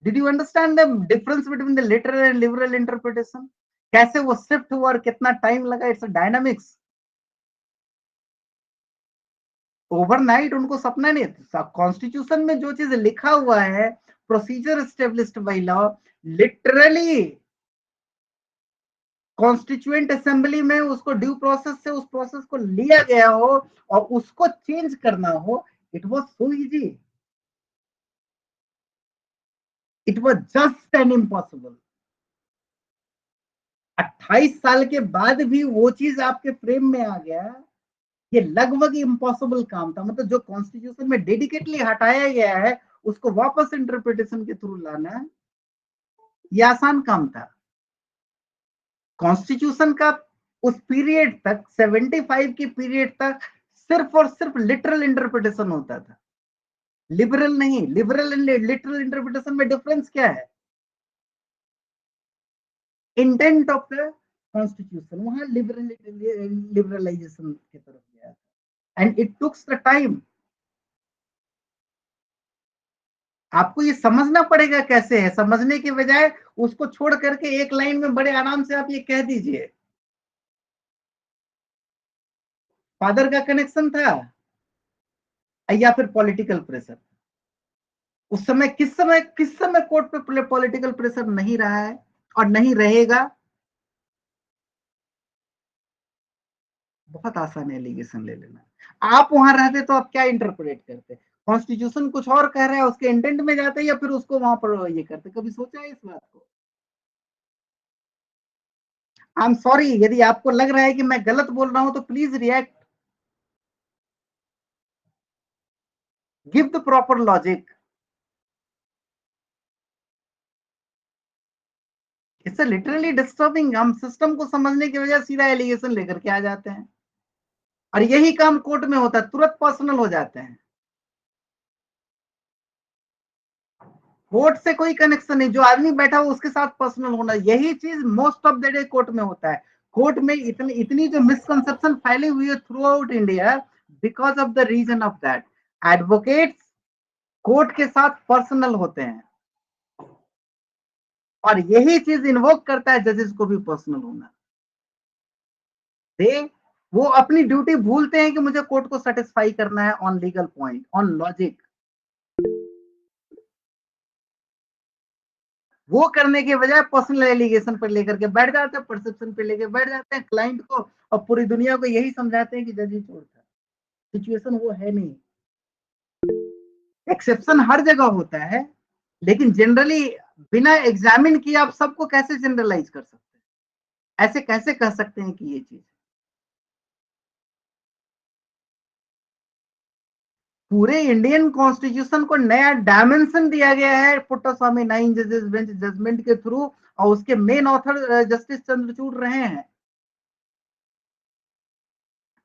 Did you understand the difference between the literal and liberal interpretation? कैसे वो शिफ्ट हुआ और कितना टाइम लगा? It's a dynamics. ओवरनाइट उनको सपना नहीं था। कॉन्स्टिट्यूशन में जो चीज लिखा हुआ है, procedure established by law, literally constituent assembly में उसको ड्यू प्रोसेस से उस प्रोसेस को लिया गया हो और उसको चेंज करना हो, it was so easy, it was just an impossible. 28 साल के बाद भी वो चीज आपके फ्रेम में आ गया, ये लगभग इम्पॉसिबल काम था। मतलब जो कॉन्स्टिट्यूशन में डेडिकेटली हटाया गया है उसको वापस इंटरप्रिटेशन के थ्रू लाना, ये आसान काम था। कॉन्स्टिट्यूशन का उस पीरियड तक, 75 के पीरियड तक, सिर्फ और सिर्फ लिटरल इंटरप्रिटेशन होता था, लिबरल नहीं। लिबरल एंड लिटरल इंटरप्रिटेशन में डिफरेंस क्या है? इंटेंट ऑफ द कॉन्स्टिट्यूशन, वहां लिबरलाइजेशन की तरफ गया था, and it takes the time. आपको ये समझना पड़ेगा कैसे है, समझने के बजाय उसको छोड़ करके एक लाइन में बड़े आराम से आप ये कह दीजिए फादर का कनेक्शन था या फिर पॉलिटिकल प्रेशर। उस समय किस समय कोर्ट पे पॉलिटिकल प्रेशर नहीं रहा है और नहीं रहेगा? बहुत आसान है एलिगेशन ले लेना। आप वहां रहते तो आप क्या इंटरप्रेट करते? कॉन्स्टिट्यूशन कुछ और कह रहा है, उसके इंटेंट में जाते या फिर उसको वहां पर ये करते? कभी सोचा है इस बात को? आई एम सॉरी, यदि आपको लग रहा है कि मैं गलत बोल रहा हूं तो please react, give the proper logic. It's literally disturbing. हम सिस्टम को समझने की वजह सीधा एलिगेशन लेकर के आ जाते हैं, और यही काम कोर्ट में होता है, तुरंत पर्सनल हो जाते हैं। कोर्ट से कोई कनेक्शन नहीं, जो आदमी बैठा हो उसके साथ पर्सनल होना, यही चीज most of the day court में होता है। कोर्ट में इतनी जो मिसकंसेप्शन फैली हुई है throughout India because of the reason of that. Advocates court के साथ पर्सनल होते हैं और यही चीज इन्वोक करता है जजेस को भी पर्सनल होना। वो अपनी ड्यूटी भूलते हैं कि मुझे कोर्ट को सेटिस्फाई करना है on legal point, on logic. वो करने के बजाय पर्सनल एलिगेशन पर लेकर के बैठ जाते हैं, परसेप्शन पे लेकर बैठ जाते हैं क्लाइंट को, और पूरी दुनिया को यही समझाते हैं कि जज ही चोर था। सिचुएशन वो है नहीं। एक्सेप्शन हर जगह होता है, लेकिन जनरली बिना एग्जामिन किए आप सबको कैसे जनरलाइज कर सकते हैं? ऐसे कैसे कह सकते हैं कि ये चीज? पूरे इंडियन कॉन्स्टिट्यूशन को नया डायमेंशन दिया गया है पुट्टास्वामी 9 जजेस बेंच जजमेंट के थ्रू, और उसके मेन ऑथर जस्टिस चंद्रचूड़ रहे हैं।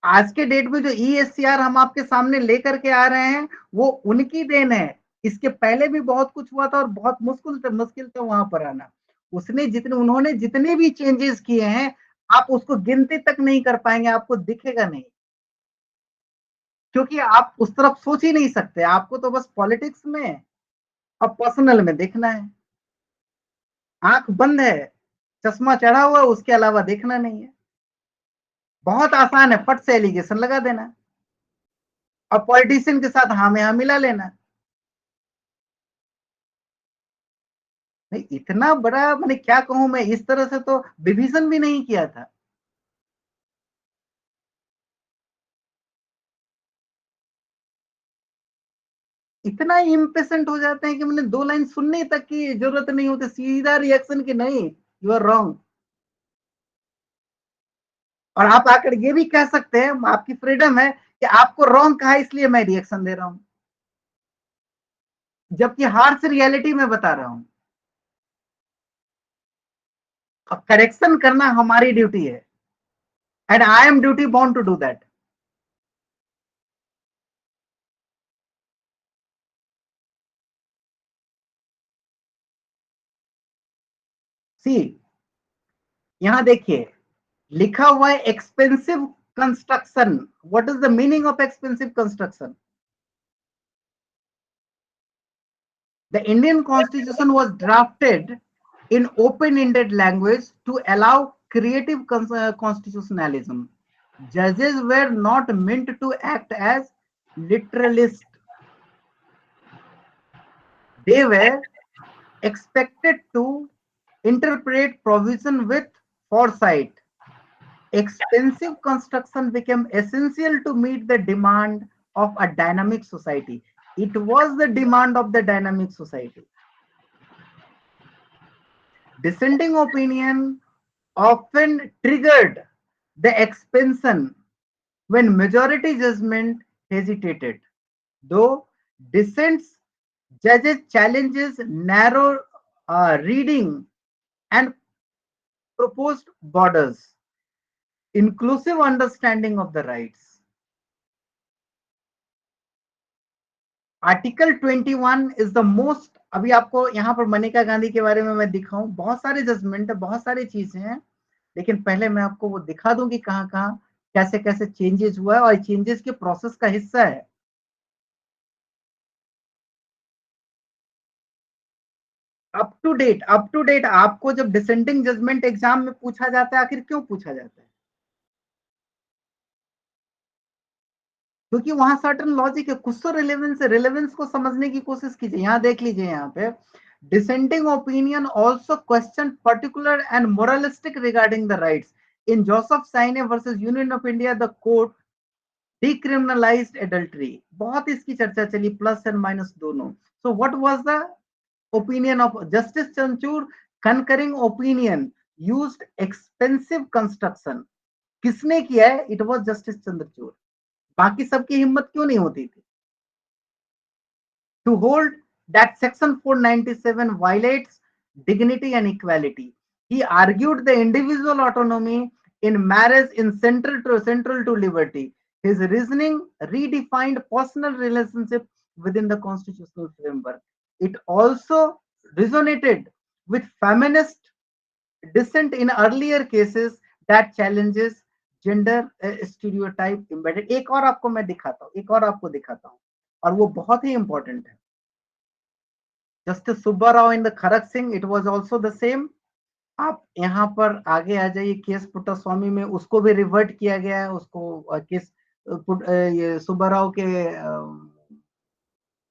आज के डेट में जो ESCR हम आपके सामने लेकर के आ रहे हैं वो उनकी देन है। इसके पहले भी बहुत कुछ हुआ था और बहुत मुश्किल था वहां पर आना। उन्होंने जितने भी चेंजेस किए हैं आप उसको गिनती तक नहीं कर पाएंगे, आपको दिखेगा नहीं, क्योंकि आप उस तरफ सोच ही नहीं सकते। आपको तो बस पॉलिटिक्स में और पर्सनल में देखना है। आंख बंद है, चश्मा चढ़ा हुआ है, उसके अलावा देखना नहीं है। बहुत आसान है फट से एलिगेशन लगा देना और पॉलिटिशियन के साथ हाँ में हाँ मिला लेना। नहीं, इतना बड़ा मैंने क्या कहूं, मैं इस तरह से तो विभीषण भी नहीं किया था। इतना इम्पेशेंट हो जाते हैं कि मैंने 2 लाइन सुनने तक की जरूरत नहीं होती, सीधा रिएक्शन की नहीं, यू आर रॉन्ग। और आप आकर ये भी कह सकते हैं, आपकी फ्रीडम है कि आपको रॉन्ग कहा इसलिए मैं रिएक्शन दे रहा हूं, जबकि हार्श रियलिटी में बता रहा हूं। करेक्शन करना हमारी ड्यूटी है and I am duty bound to do that. See, यहां देखिए लिखा हुआ है expensive construction. What is the meaning of expensive construction? The Indian Constitution was drafted in open-ended language to allow creative constitutionalism. Judges were not meant to act as literalists. They were expected to interpret provision with foresight. Expensive construction became essential to meet the demand of a dynamic society. It was the demand of the dynamic society. Dissenting opinion often triggered the expansion when majority judgment hesitated. Though dissents judges challenges narrow reading and proposed borders, inclusive understanding of the rights. Article 21 is the most. अभी आपको यहाँ पर मनिका गांधी के बारे में मैं दिखाऊं, बहुत सारे जजमेंट है, बहुत सारी चीजें हैं, लेकिन पहले मैं आपको वो दिखा दूं कि कहाँ कहाँ कैसे कैसे चेंजेस हुआ है और चेंजेस के प्रोसेस का हिस्सा है। अप टू डेट आपको जब डिसेंडिंग जजमेंट एग्जाम में पूछा जाता है, आखिर क्यों पूछा जाता है? क्योंकि वहां सर्टन लॉजिक है, कुछ तो रिलेवेंस है। रिलेवेंस को समझने की कोशिश कीजिए। यहाँ देख लीजिए, यहाँ पे dissenting opinion also questioned particular and moralistic regarding the rights. In Joseph Saine versus Union of India, the court decriminalized adultery. बहुत इसकी चर्चा चली, प्लस एंड माइनस दोनों। So what was the opinion of Justice Chanchur? Concurring opinion used expensive construction. किसने किया है? It was Justice Chandrachud. बाकी सबकी हिम्मत क्यों नहीं होती थी? To hold that section 497 violates dignity and equality. He argued the individual autonomy in marriage is central to liberty. His reasoning redefined personal relationship within the constitutional framework. It also resonated with feminist dissent in earlier cases that challenges gender stereotype embedded. एक और आपको मैं दिखाता हूँ, एक और आपको दिखाता हूँ, और वो बहुत ही इंपॉर्टेंट है. Justice Subba Rao in the Kharak Singh, it was also the same. आप यहाँ पर आगे आ जाइए, केस पुट्टास्वामी में उसको भी रिवर्ट किया गया है, उसको केस ये सुब्बा राव के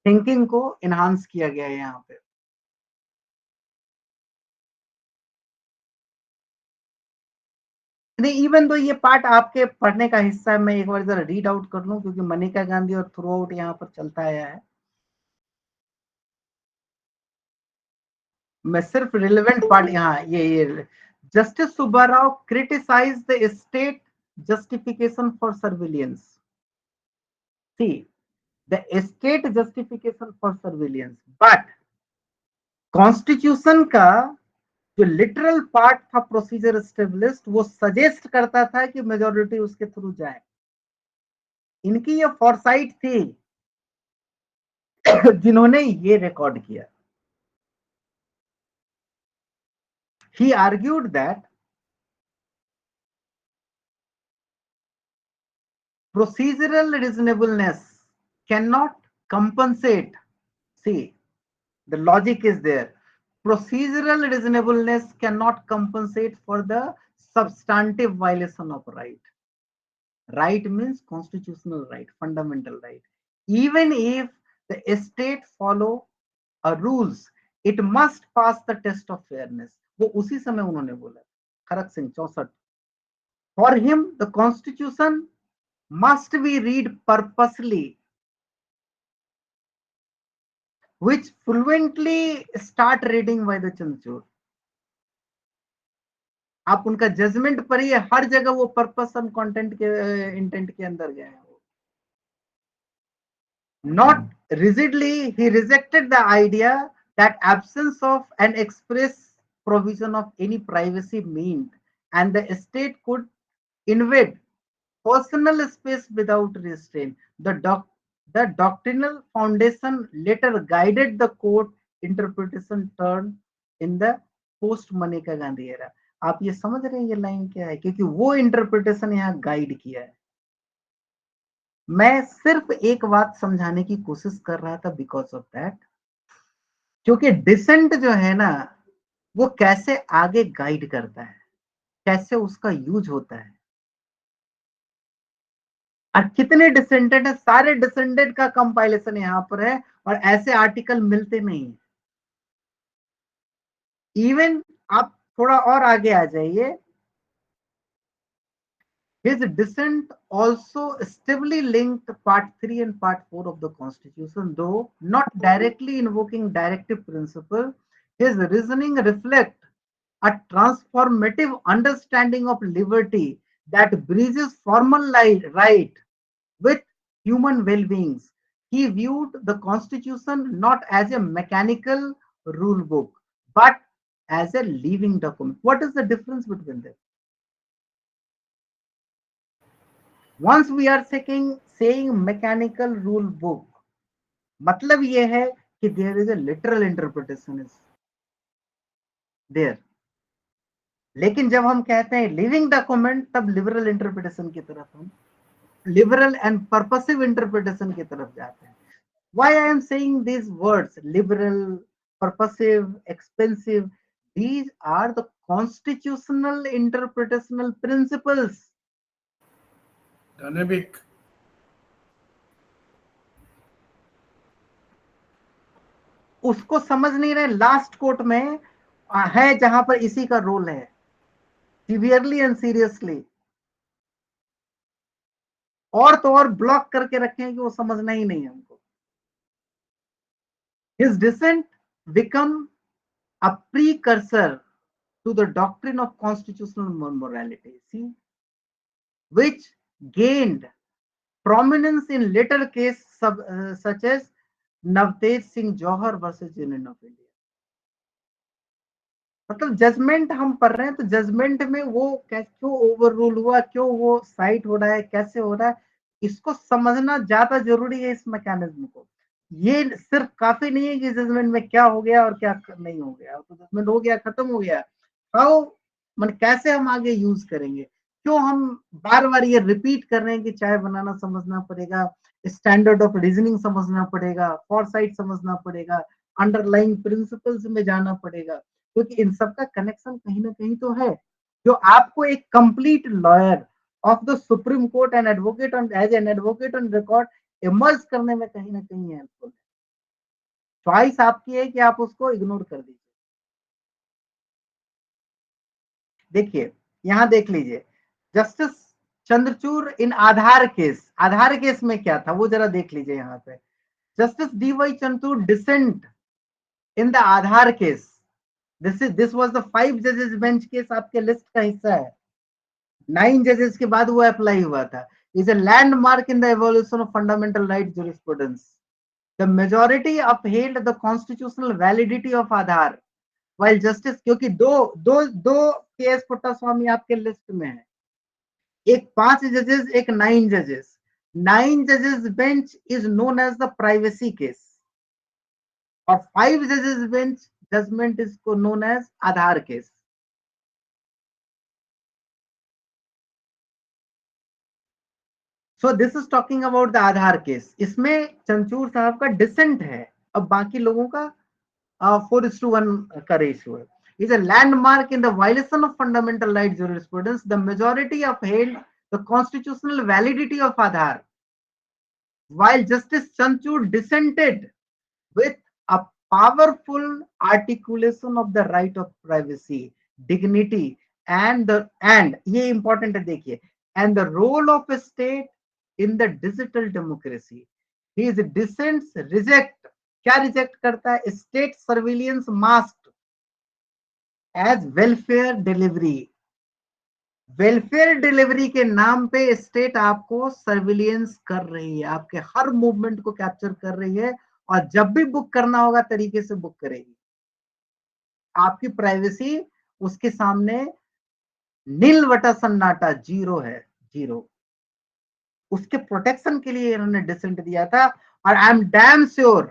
थिंकिंग को इनहांस किया गया है यहाँ पे. नहीं, इवन तो ये पार्ट आपके पढ़ने का हिस्सा है, मैं एक बार जरा रीड आउट कर लूं, क्योंकि मनिका गांधी और थ्रू आउट यहाँ पर चलता आया है. मैं सिर्फ रिलेवेंट पार्ट यहाँ ये justice Subba Rao criticise the state justification for surveillance. See the state justification for surveillance, but constitution का जो लिटरल पार्ट था प्रोसीजर एस्टेब्लिश्ड, वो सजेस्ट करता था कि मेजॉरिटी उसके थ्रू जाए. इनकी ये फॉरसाइट थी जिन्होंने ये रिकॉर्ड किया. He argued that procedural reasonableness cannot compensate. See, the logic is there. Procedural reasonableness cannot compensate for the substantive violation of right. Right means constitutional right, fundamental right. Even if the state follow a rules, it must pass the test of fairness. वो उसी समय उन्होंने बोला, खड़क Singh 64. For him, the constitution must be read purposely, which fluently start reading by the Chanchur. आप उनका judgement पढ़िए, हर जगह वो पर्पस और कंटेंट के इंटेंट के अंदर गए हैं. Not rigidly, he rejected the idea that absence of an express provision of any privacy meant and the state could invade personal space without restraint. The doctrinal foundation later guided the court interpretation turn in the post Maneka Gandhi era. आप ये समझ रहे हैं ये line क्या है, क्योंकि वो इंटरप्रिटेशन यहाँ गाइड किया है. मैं सिर्फ एक बात समझाने की कोशिश कर रहा था, बिकॉज ऑफ दैट, क्योंकि डिसेंट जो है ना, वो कैसे आगे गाइड करता है, कैसे उसका यूज होता है. और कितने डिसेंडेड है, सारे डिसेंडेड का कंपाइलेशन यहाँ पर है, और ऐसे आर्टिकल मिलते नहीं. इवन आप थोड़ा और आगे आ जाइए, his dissent also stably linked part 3 and part 4 of the constitution, though not directly invoking directive principle. His reasoning reflect a transformative understanding of liberty that bridges formal right with human well-beings. He viewed the constitution not as a mechanical rule book, but as a living document. What is the difference between them? Once we are saying mechanical rule book, मतलब ये है कि there is a literal interpretation is there. लेकिन जब हम कहते हैं living document, तब liberal interpretation की तरफ हम liberal and purposive interpretation की तरफ जाते हैं. Why I am saying these words, liberal, purposive, expensive, these are the constitutional interpretational principles. Dynamic. उसको समझ नहीं रहे. लास्ट कोर्ट में है जहां पर इसी का रोल है, सीवियरली एंड सीरियसली. और तो और ब्लॉक करके रखे हैं कि वो समझना ही नहीं है हमको. His dissent become a precursor to the doctrine of constitutional morality, see, which gained prominence in later cases such as Navtej Singh Johar versus Union of India. मतलब जजमेंट हम पढ़ रहे हैं, तो जजमेंट में वो क्यों ओवर रूल हुआ, क्यों वो साइट हो रहा है, कैसे हो रहा है, इसको समझना ज्यादा जरूरी है इस मैकेनिज्म को. ये सिर्फ काफी नहीं है कि जजमेंट में क्या हो गया और क्या नहीं हो गया, तो जजमेंट हो गया, खत्म हो गया। हाउ, मन कैसे हम आगे यूज करेंगे, क्यों हम बार बार ये रिपीट कर रहे हैं कि चाय बनाना समझना पड़ेगा, स्टैंडर्ड ऑफ रीजनिंग समझना पड़ेगा, फॉरसाइट समझना पड़ेगा, अंडरलाइंग प्रिंसिपल्स में जाना पड़ेगा, क्योंकि इन सब का कनेक्शन कहीं ना कहीं तो है, जो आपको एक complete lawyer of the supreme court and advocate on as an advocate on record emerge करने में कहीं ना कहीं हेल्पफुल है। चॉइस आपकी है कि आप उसको इग्नोर कर दीजिए। देखिए यहां देख लीजिए, justice Chandrachud in Aadhaar case, Aadhaar case में क्या था वो जरा देख लीजिए यहाँ पे। Justice D Y. Chandrachud dissent in the Aadhaar case, this was the 5 जजेस बेंच केस, आपके लिस्ट का हिस्सा है, 9 जजेस के बाद वो अप्लाई हुआ था, is a landmark in the evolution of fundamental right jurisprudence. The majority upheld the constitutional validity of Aadhaar, while justice, क्योंकि दो केएस पुट्टास्वामी आपके लिस्ट में है, एक 5 जजेस, एक 9 जजेस। 9 जजेस bench is known as the privacy case, और 5 जजेस बेंच जजमेंट इज को known as Aadhaar case. So this is talking about the Aadhaar case, इसमें चंद्रचूड़ साहब का डिसेंट है, अब बाकी लोगों का 4:1 का रेशियो है। Is a landmark in the violation of fundamental right jurisprudence. The majority upheld the constitutional validity of Aadhaar, while Justice Chanchud dissented with a powerful articulation of the right of privacy, dignity, and ये important है देखिए, and the role of a state in the digital democracy. His dissents reject, क्या reject करता है, state surveillance mask as welfare delivery. Welfare delivery के नाम पे state आपको सर्विलियंस कर रही है, आपके हर मूवमेंट को कैप्चर कर रही है, और जब भी बुक करना होगा तरीके से बुक करेगी। आपकी प्राइवेसी उसके सामने नील वटा सन्नाटा, जीरो है, जीरो। उसके प्रोटेक्शन के लिए इन्होंने डिसेंट दिया था, और आई एम डैम श्योर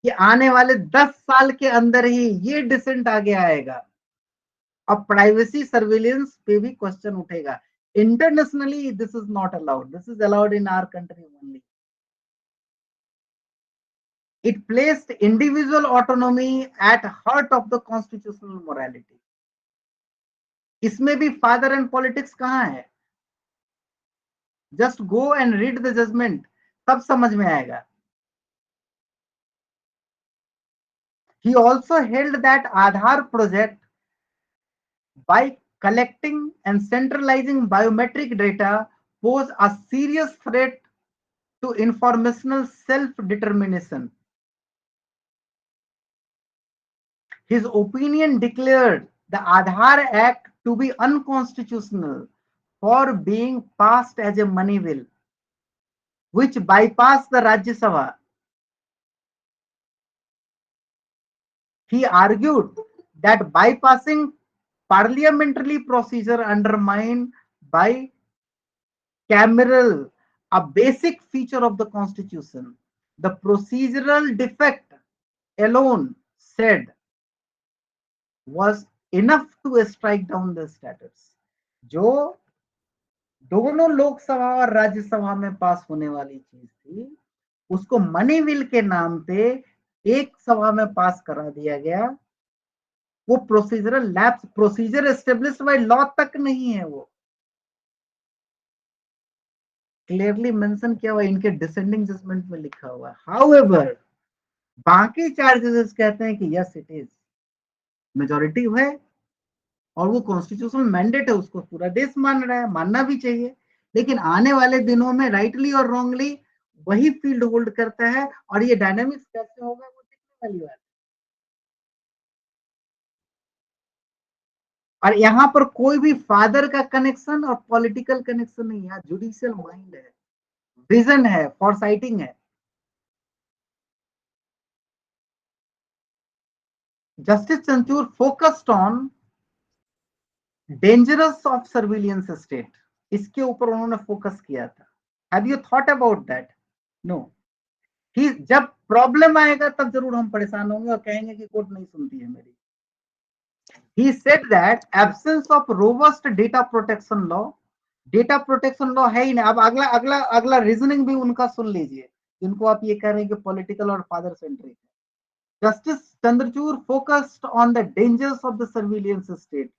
कि आने वाले 10 साल के अंदर ही ये डिसेंट आगे आएगा। अब प्राइवेसी सर्विलेंस पे भी क्वेश्चन उठेगा। Internationally this is not allowed, this is allowed in our country only. It placed individual autonomy at heart of the constitutional morality. इसमें भी फादर एंड पॉलिटिक्स कहाँ है? Just go and read the judgement, तब समझ में आएगा। He also held that Aadhaar project, by collecting and centralizing biometric data, pose a serious threat to informational self-determination. His opinion declared the Aadhaar Act to be unconstitutional for being passed as a money bill, which bypassed the Rajya Sabha. He argued that bypassing parliamentary procedure undermined bicameral, a basic feature of the constitution. The procedural defect alone, said, was enough to strike down the statutes. जो दोनों लोकसभा और राज्यसभा में पास होने वाली चीज थी, उसको money bill के नाम पे एक सभा में पास करा दिया गया। वो procedural lapse, procedure established by law तक नहीं है, वो क्लियरली मेंशन किया हुआ, इनके डिसेंडिंग जजमेंट में लिखा हुआ है। हाउएवर बाकी 4 जजेस कहते हैं कि यस इट इज, मेजॉरिटी है और वो कॉन्स्टिट्यूशनल मैंडेट है, उसको पूरा देश मान रहा है, मानना भी चाहिए, लेकिन आने वाले दिनों में राइटली और रॉन्गली वही फील्ड होल्ड करता है, और ये डायनामिक्स कैसे होगा वो देखने वाली बात है। और यहाँ पर कोई भी फादर का कनेक्शन और पॉलिटिकल कनेक्शन नहीं है, जुडिशियल माइंड है, विजन है, फॉरसाइटिंग है। Justice Chandrachud focused on dangerous of surveillance state, इसके ऊपर उन्होंने फोकस किया था। Have you thought about that? No. कि जब प्रॉब्लम आएगा तब जरूर हम परेशान होंगे और कहेंगे कि कोर्ट नहीं सुनती है मेरी। He said that absence of robust data protection law है ही नहीं। अब अगला अगला अगला रीजनिंग भी उनका सुन लीजिए, जिनको आप ये कह रहे हैं कि पॉलिटिकल और फादर सेंट्रिक है। Justice Chandrachud focused on the dangers of the surveillance state.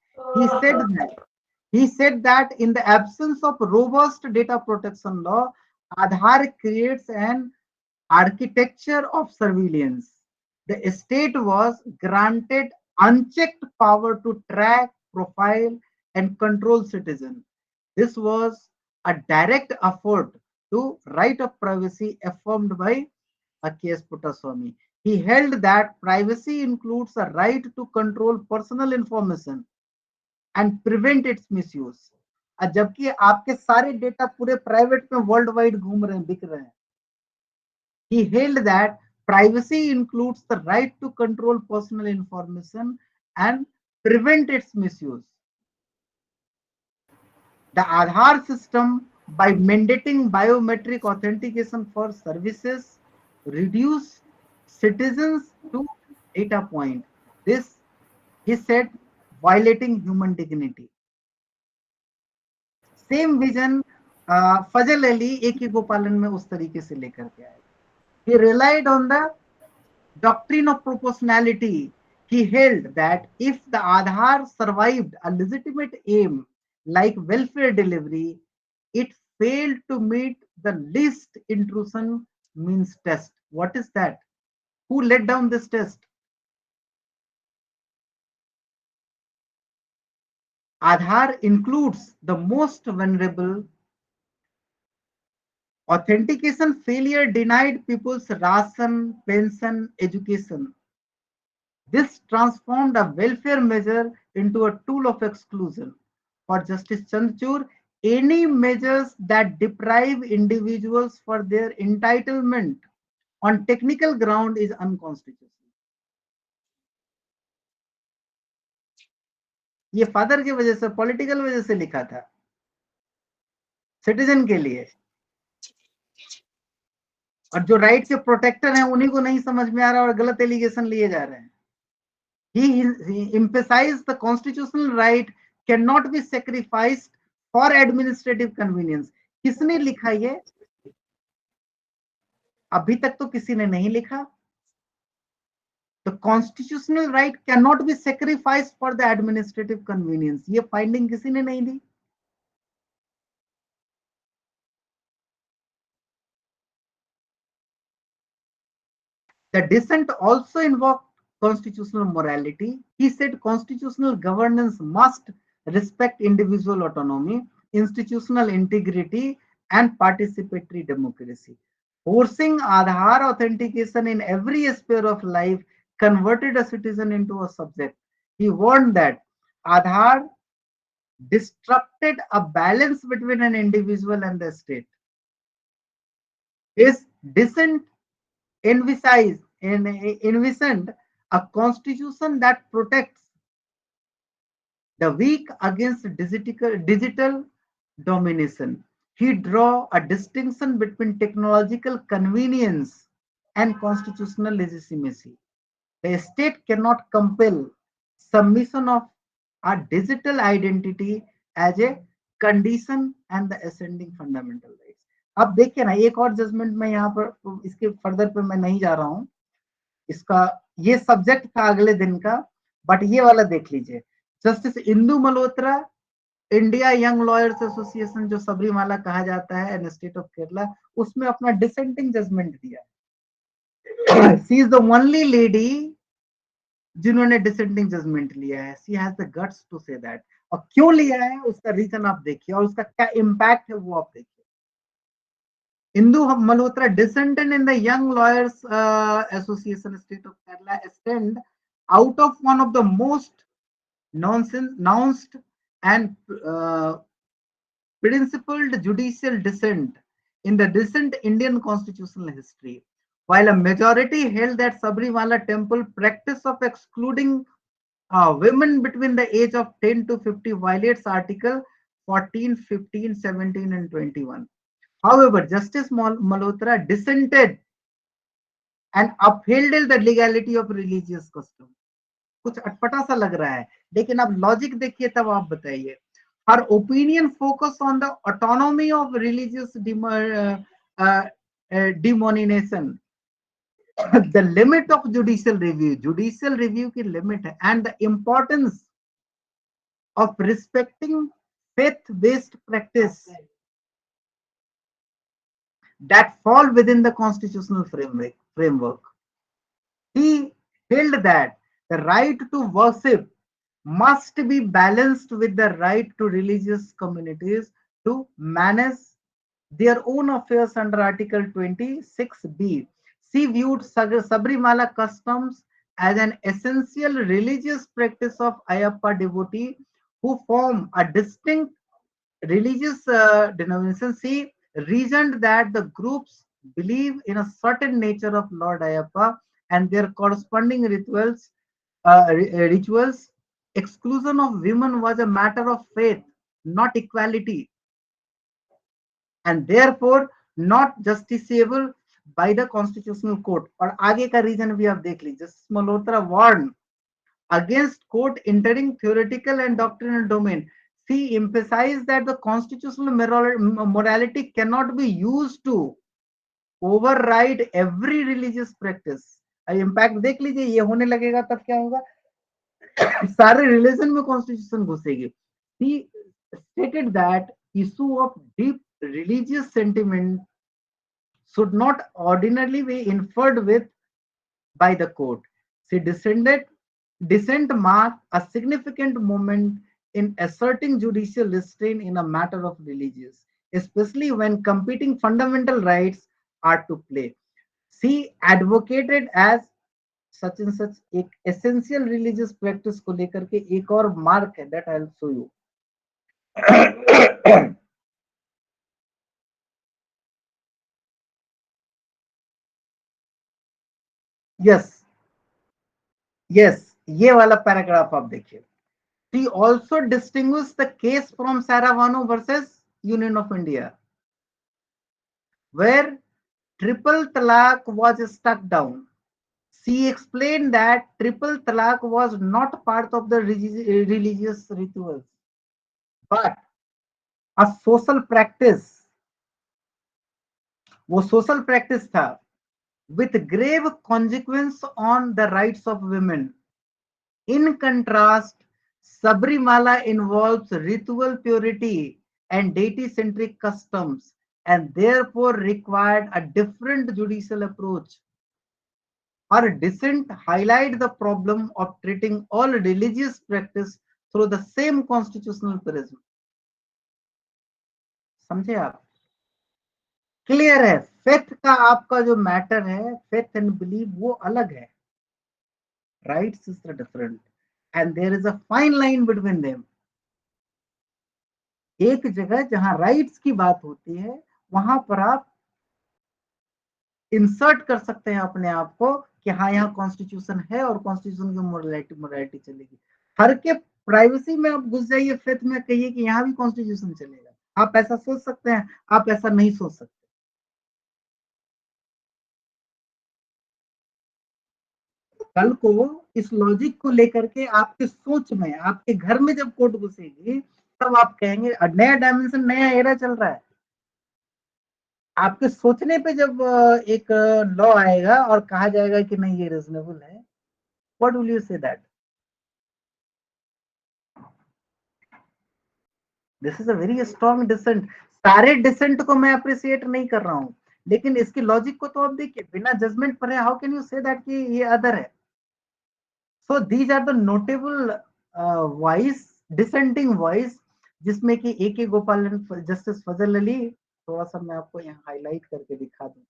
He said that in the absence of robust data protection law, Aadhaar creates an architecture of surveillance. The state was granted unchecked power to track, profile, and control citizens. This was a direct effort to right of privacy affirmed by A.K.S. Puttaswamy. He held that privacy includes a right to control personal information and prevent its misuse. जबकि आपके सारे data पूरे private में world wide घूम रहे हैं, बिक रहे हैं। He held that privacy includes the right to control personal information and prevent its misuse. The Aadhaar system, by mandating biometric authentication for services, reduced citizens to data point. This, he said, violating human dignity. Same vision Fazal Ali A.K. गोपालन में उस तरीके से लेकर के आए। He relied on the doctrine of proportionality. He held that if the Aadhaar survived a legitimate aim like welfare delivery, it failed to meet the least intrusion means test. What is that? Who laid down this test? Aadhaar includes the most vulnerable. Authentication failure denied people's ration, pension, education. This transformed a welfare measure into a tool of exclusion. For Justice Chandrachud, any measures that deprive individuals for their entitlement on technical ground is unconstitutional. ये father की वजह से, political वजह से लिखा था, citizen के लिए। और जो राइट के प्रोटेक्टर हैं उन्हीं को नहीं समझ में आ रहा और गलत एलिगेशन लिए जा रहे हैं। He emphasized the constitutional right cannot be sacrificed for administrative convenience. किसने लिखा ये? अभी तक तो किसी ने नहीं लिखा। The constitutional right cannot be sacrificed for the administrative convenience. ये फाइंडिंग किसी ने नहीं दी। The dissent also invoked constitutional morality. He said constitutional governance must respect individual autonomy, institutional integrity, and participatory democracy. Forcing Aadhaar authentication in every sphere of life converted a citizen into a subject. He warned that Aadhaar disrupted a balance between an individual and the state. His dissent envisioned a constitution that protects the weak against digital domination. He drew a distinction between technological convenience and constitutional legitimacy. The state cannot compel submission of a digital identity as a condition and the ascending fundamental rights. अब देखिए ना, एक और judgement में यहाँ पर, इसके further पे मैं नहीं जा रहा हूँ, इसका ये सब्जेक्ट था अगले दिन का, बट ये वाला देख लीजिए। Justice Indu Malhotra, India young lawyers association जो सबरीमाला कहा जाता है इन स्टेट ऑफ केरला, उसमें अपना डिसेंटिंग जजमेंट दिया। She is the only lady जिन्होंने डिसेंटिंग जजमेंट लिया है। She has the guts to say that. और क्यों लिया है उसका रीजन आप देखिए और उसका क्या इम्पैक्ट है वो आप देखिए। Indu Malhotra dissented in the Young Lawyers Association State of Kerala stand out of one of the most announced and principled judicial dissent in the recent Indian constitutional history. While a majority held that Sabrimala temple practice of excluding women between the age of 10 to 50 violates Article 14, 15, 17 and 21. However, Justice Malhotra dissented and upheld the legality of religious custom. कुछ अटपटा सा लग रहा है, लेकिन अब logic देखिए तब आप बताइए. Her opinion focus on the autonomy of religious demonization, the limit of judicial review की limit है, and the importance of respecting faith-based practice that fall within the constitutional framework. He held that the right to worship must be balanced with the right to religious communities to manage their own affairs under Article 26B. She viewed Sabrimala customs as an essential religious practice of Ayyappa devotee who form a distinct religious denomination. She reasoned that the groups believe in a certain nature of Lord Ayyappa and their corresponding rituals. Exclusion of women was a matter of faith, not equality, and therefore not justiciable by the constitutional court. और आगे का reason भी आप देख लीजिए. Justice Malhotra warned against court entering theoretical and doctrinal domain. She emphasized that the constitutional morality cannot be used to override every religious practice. Impact देख लीजिए, ये होने लगेगा तब क्या होगा, सारे रिलीजन में constitution घुसेगी. He stated that issue of deep religious sentiment should not ordinarily be inferred with by the court. She dissent marked a significant moment in asserting judicial restraint in a matter of religious, especially when competing fundamental rights are to play. She advocated as such and such एक essential religious practice को लेकर के एक और mark है, that I'll show you. Yes, ये वाला paragraph आप देखिए. She also distinguished the case from Saravano versus Union of India, where triple talaq was struck down. She explained that triple talaq was not part of the religious rituals, but a social practice. वो social practice था with grave consequence on the rights of women. In contrast, Sabrimala involves ritual purity and deity-centric customs and therefore required a different judicial approach. Her dissent highlights the problem of treating all religious practice through the same constitutional prism. समझे आप? Clear है, faith का आपका जो matter है, faith and believe वो अलग है, rights is different and there is a fine line between them. एक जगह जहां राइट्स की बात होती है वहां पर आप इंसर्ट कर सकते हैं अपने आप को कि हाँ यहाँ कॉन्स्टिट्यूशन है और कॉन्स्टिट्यूशन की मोरालिटी चलेगी. हर के प्राइवेसी में आप घुस जाइए, फेथ में कहिए कि यहाँ भी कॉन्स्टिट्यूशन चलेगा. आप ऐसा सोच सकते हैं, आप ऐसा नहीं सोच सकते. कल को इस लॉजिक को लेकर के आपके सोच में, आपके घर में जब कोर्ट घुसेगी तब आप कहेंगे नया डायमेंशन, नया एरा चल रहा है. आपके सोचने पे जब एक लॉ आएगा और कहा जाएगा कि नहीं ये रीजनेबल है, what will you say that? This is a very strong dissent. सारे डिसेंट को मैं अप्रिशिएट नहीं कर रहा हूं, लेकिन इसकी लॉजिक को तो आप देखिए, बिना जजमेंट पढ़े how can you say that कि ये अदर है. So these are the notable voice, dissenting voice, जिसमें कि A.K. गोपालन, जस्टिस फजल अली, थोड़ा सा मैं आपको यहाँ हाईलाइट करके दिखा दूं.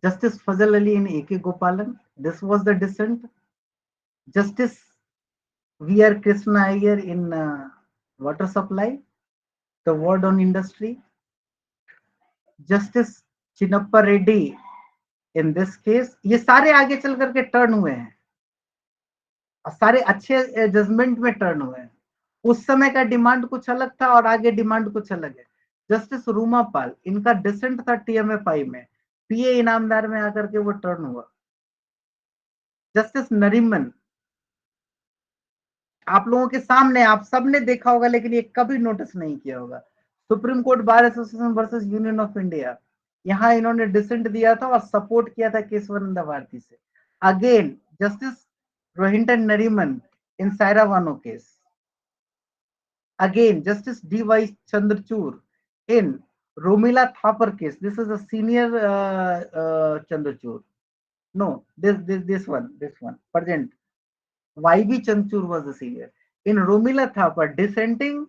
Justice Fazal Ali and A.K. Gopalan, this was the dissent. Justice V.R. Krishna Iyer in water supply, the word on industry. Justice Chinnappa Reddy in this case. ये सारे आगे चल करके टर्न हुए हैं, सारे अच्छे जजमेंट में टर्न हुए हैं. उस समय का डिमांड कुछ अलग था और आगे डिमांड कुछ अलग है. जस्टिस रूमा पाल, इनका डिसेंट था TMFI में. पीए इनामदार में आकर के वो टर्न हुआ। जस्टिस नरीमन, आप लोगों के सामने, आप सबने देखा होगा लेकिन ये कभी नोटिस नहीं किया होगा, supreme court bar association versus union of India, यहां इन्होंने डिसेंट दिया था और सपोर्ट किया था केशवानंद भारती से। Again justice Rohinton Nariman in Saira Bano case. Again, Justice D.Y. Chandrachud in Romila Thapar case. This is a senior Chandrachud. No, this one, present. Y.B. Chandrachud was the senior. In Romila Thapar, dissenting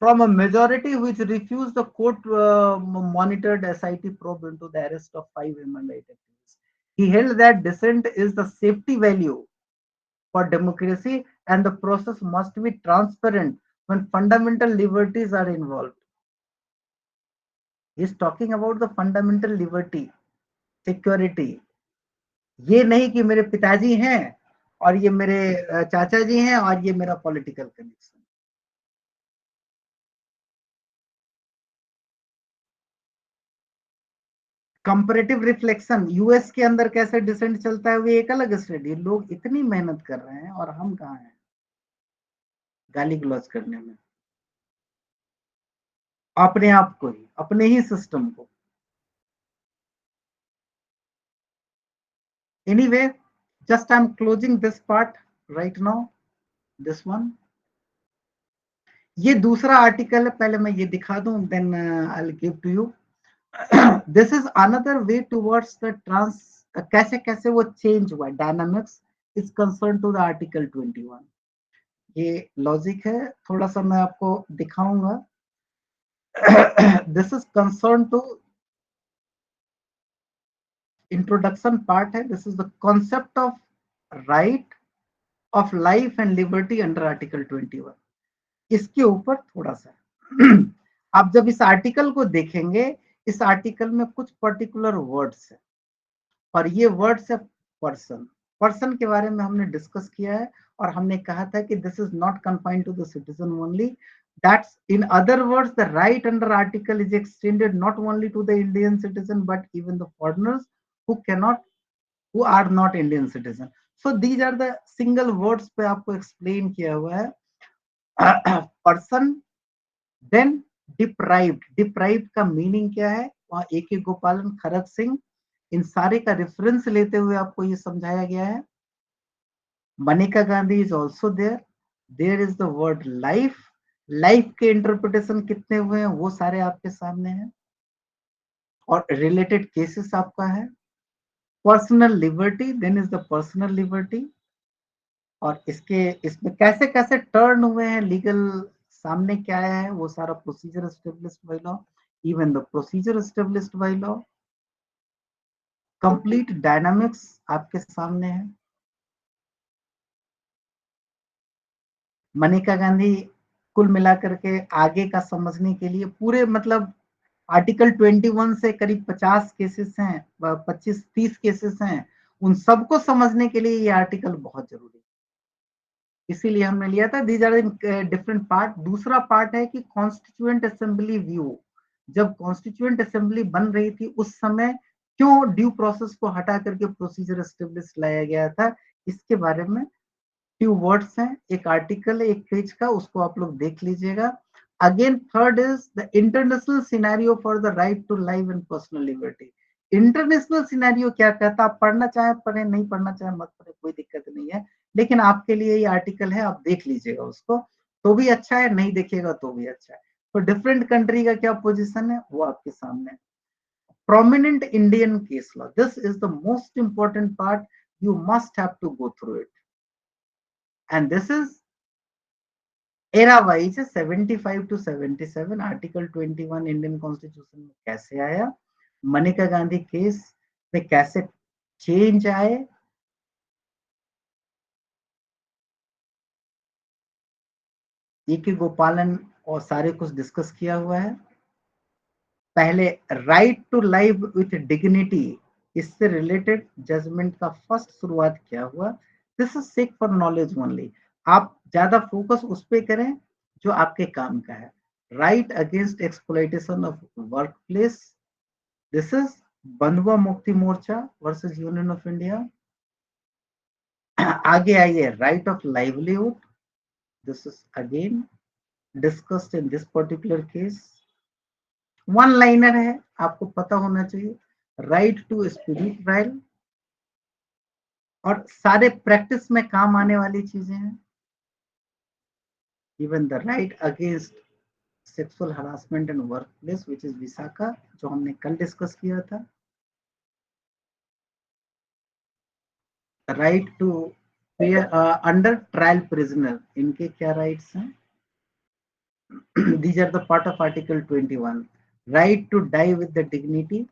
from a majority which refused the court-monitored SIT probe into the arrest of 5 human rights activists. He held that dissent is the safety value for democracy and the process must be transparent when fundamental liberties are involved. He is talking about the fundamental liberty, security. ये नहीं कि मेरे पिताजी हैं और ये मेरे चाचा जी हैं और ये मेरा political connection. Comparative reflection, US के अंदर कैसे डिसेंट चलता है वो एक अलग स्टडी। लोग इतनी मेहनत कर रहे हैं और हम कहाँ हैं गाली गलौज करने में, अपने आप को ही, अपने ही सिस्टम को। Anyway, just I'm closing this part right now, this one. ये दूसरा आर्टिकल है, पहले मैं ये दिखा दूं, then I'll give to you. This is another way towards the कैसे कैसे वो चेंज हुआ, dynamics is concerned to the article 21. ये लॉजिक है, थोड़ा सा मैं आपको दिखाऊंगा। This is concerned to introduction part है। This is the concept of right of life and liberty under article 21। इसके ऊपर थोड़ा सा आप जब इस आर्टिकल को देखेंगे, इस आर्टिकल में कुछ पर्टिकुलर वर्ड्स है और ये वर्ड्स है पर्सन। पर्सन के बारे में हमने डिस्कस किया है और हमने कहा था कि this is not confined to the citizen only, that's in other words the right under article is extended not only to the Indian citizen but even the foreigners who are not Indian citizen. So these are the single words पे आपको explain किया हुआ है। Person, then deprived, deprived का meaning क्या है, वहाँ A.K. गोपालन, खरक सिंह, इन सारे का रेफरेंस लेते हुए आपको ये समझाया गया है। Maneka Gandhi is also there. There is the word life. Life के इंटरप्रिटेशन कितने हुए हैं वो सारे आपके सामने हैं और रिलेटेड केसेस आपका है। Personal liberty, then is the personal liberty, और इसमें कैसे कैसे टर्न हुए हैं, लीगल सामने क्या आया है, वो सारा procedure established by law, even the procedure established by law, complete dynamics आपके सामने है। मनेका गांधी कुल मिलाकर के आगे का समझने के लिए पूरे मतलब आर्टिकल 21 से करीब 50 केसेस हैं, 25-30 केसेस हैं, उन सबको समझने के लिए ये आर्टिकल बहुत जरूरी है, इसीलिए हमने लिया था। These are different part. दूसरा पार्ट है कि कॉन्स्टिट्यूएंट असेंबली व्यू, जब कॉन्स्टिट्यूएंट असेंबली बन रही थी उस समय क्यों ड्यू प्रोसेस को हटा करके प्रोसीजर एस्टेब्लिश लाया गया था, इसके बारे में फ्यू वर्ड्स हैं, एक आर्टिकल है 1 पेज का, उसको आप लोग देख लीजिएगा। Again, third is the international scenario for the right to life and personal liberty. International scenario क्या कहता है, आप पढ़ना चाहे पढ़े, नहीं पढ़ना चाहे मत पढ़े, कोई दिक्कत नहीं है, लेकिन आपके लिए ये आर्टिकल है, आप देख लीजिएगा उसको तो भी अच्छा है, नहीं देखिएगा तो भी अच्छा है। तो डिफरेंट कंट्री का क्या पोजीशन है वो आपके सामने। Prominent Indian case law, this is the most important part, you must have to go through it, and this is era wise 75 to 77 article 21 Indian constitution में कैसे आया, मनेका गांधी केस में कैसे चेंज आए, A.K. गोपालन और सारे कुछ डिस्कस किया हुआ है। पहले right to life with dignity, इससे रिलेटेड जजमेंट का फर्स्ट शुरुआत क्या हुआ, this is sick for knowledge only, आप ज्यादा फोकस उस पे करें जो आपके काम का है। Right against exploitation of work place, this is बंधुआ Mukti Morcha versus union of India. आगे आइए, right of livelihood, this is again discussed in this particular case. One liner है, आपको पता होना चाहिए, राइट टू स्पीडी ट्रायल, और सारे प्रैक्टिस में काम आने वाली चीजें हैं। Even the right against sexual harassment in work place which is Vishakha, जो हमने कल डिस्कस किया था। Right to under trial prisoner, इनके क्या राइट्स हैं? These are the part of article 21। Right to die with the dignity,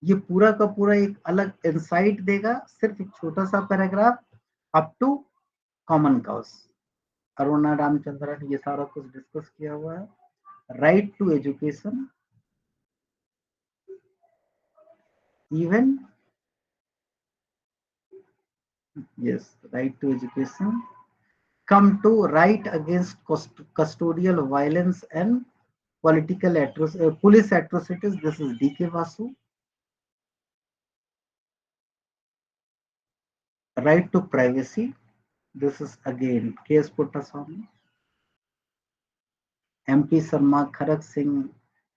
ये पूरा का पूरा एक अलग इंसाइट देगा, सिर्फ एक छोटा सा paragraph, up to common cause. Aruna Ramachandran ने ये सारा कुछ डिस्कस किया हुआ है। Right to education, even yes, right to education. Come to right against custodial violence and political police atrocities, this is DK Vasu. Right to privacy, this is again KS Puttaswamy, MP Sarma, Kharak Singh.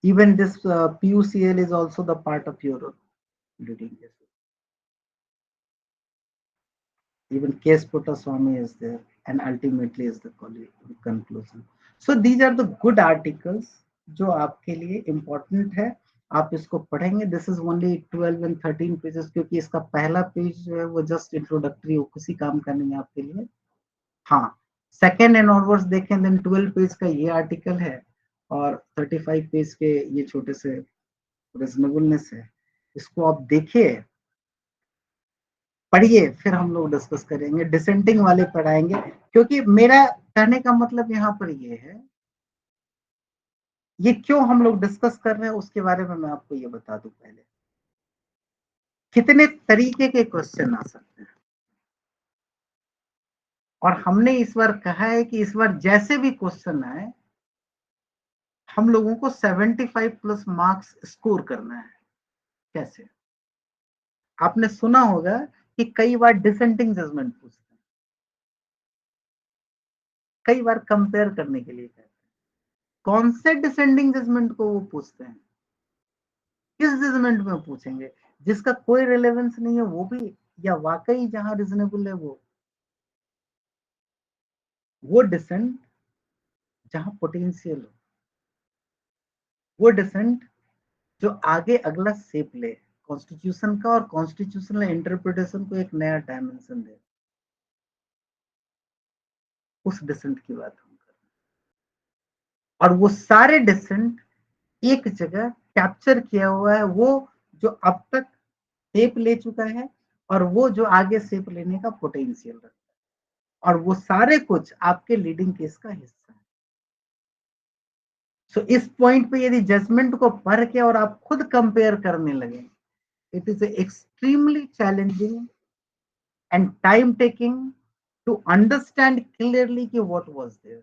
Even this PUCL is also the part of your leading case. Even KS Puttaswamy is there, and ultimately is the conclusion. So these are the good articles जो आपके लिए important है, आप इसको पढ़ेंगे। This is only 12 and 13 pages, क्योंकि इसका पहला पेज जो है वो just introductory हो, किसी काम का नहीं है आपके लिए। हाँ, सेकेंड एंड ऑनवर्ड्स देखें, then 12 पेज का ये आर्टिकल है और 35 पेज के ये छोटे से रिजनेबलनेस है। इसको आप देखिए, पढ़िए, फिर हम लोग डिस्कस करेंगे। डिसेंटिंग वाले पढ़ाएंगे, क्योंकि मेरा कहने का मतलब यहाँ पर ये है, ये क्यों हम लोग डिस्कस कर रहे हैं उसके बारे में मैं आपको ये बता दूं। पहले कितने तरीके के क्वेश्चन आ सकते हैं, और हमने इस बार कहा है कि इस बार जैसे भी क्वेश्चन आए, हम लोगों को 75 प्लस मार्क्स स्कोर करना है। कैसे? आपने सुना होगा कि कई बार डिसेंटिंग जजमेंट पूछते हैं, कई बार कंपेयर करने के लिए कहते हैं। कौन से डिसेंडिंग जजमेंट को वो पूछते हैं? किस जजमेंट में पूछेंगे? जिसका कोई रिलेवेंस नहीं है वो भी, या वाकई जहां रिजनेबल है वो डिसेंट जहां पोटेंशियल हो, वो डिसेंट जो आगे अगला शेप ले कॉन्स्टिट्यूशन का, और कॉन्स्टिट्यूशनल इंटरप्रिटेशन को एक नया डायमेंशन दे, उस डिसेंट की बात हम कर रहे हैं। और वो सारे डिसेंट एक जगह कैप्चर किया हुआ है, वो जो अब तक शेप ले चुका है और वो जो आगे शेप लेने का पोटेंशियल रखता है, और वो सारे कुछ आपके लीडिंग केस का हिस्सा है। सो इस पॉइंट पे यदि जजमेंट को पढ़ के और आप खुद कंपेयर करने लगे, it is extremely challenging and time taking to understand clearly कि what was there.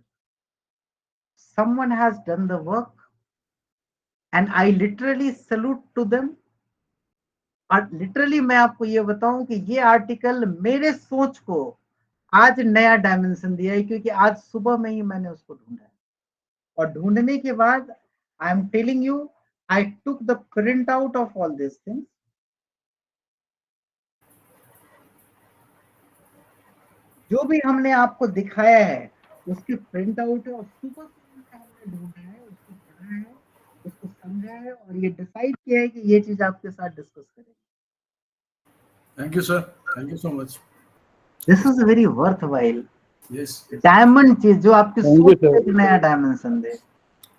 Someone has done the work and I literally salute to them. और लिटरली मैं आपको ये बताऊं कि ये आर्टिकल मेरे सोच को आज नया डायमेंशन दिया है, क्योंकि आज सुबह में ही मैंने उसको ढूंढा है, और ढूंढने के बाद I am telling you, I took the print out of all this things. जो भी हमने आपको दिखाया है उसकी प्रिंट आउट है, और सुबह से हमने ढूंढा है, उसको पढ़ा है, उसको समझा है, और ये डिसाइड किया है कि ये चीज आपके साथ डिस्कस करेंगे। Thank you, sir. Thank you so much. This is very worth while Yes. Diamond चीज जो आपकी सोच को एक नया dimension they.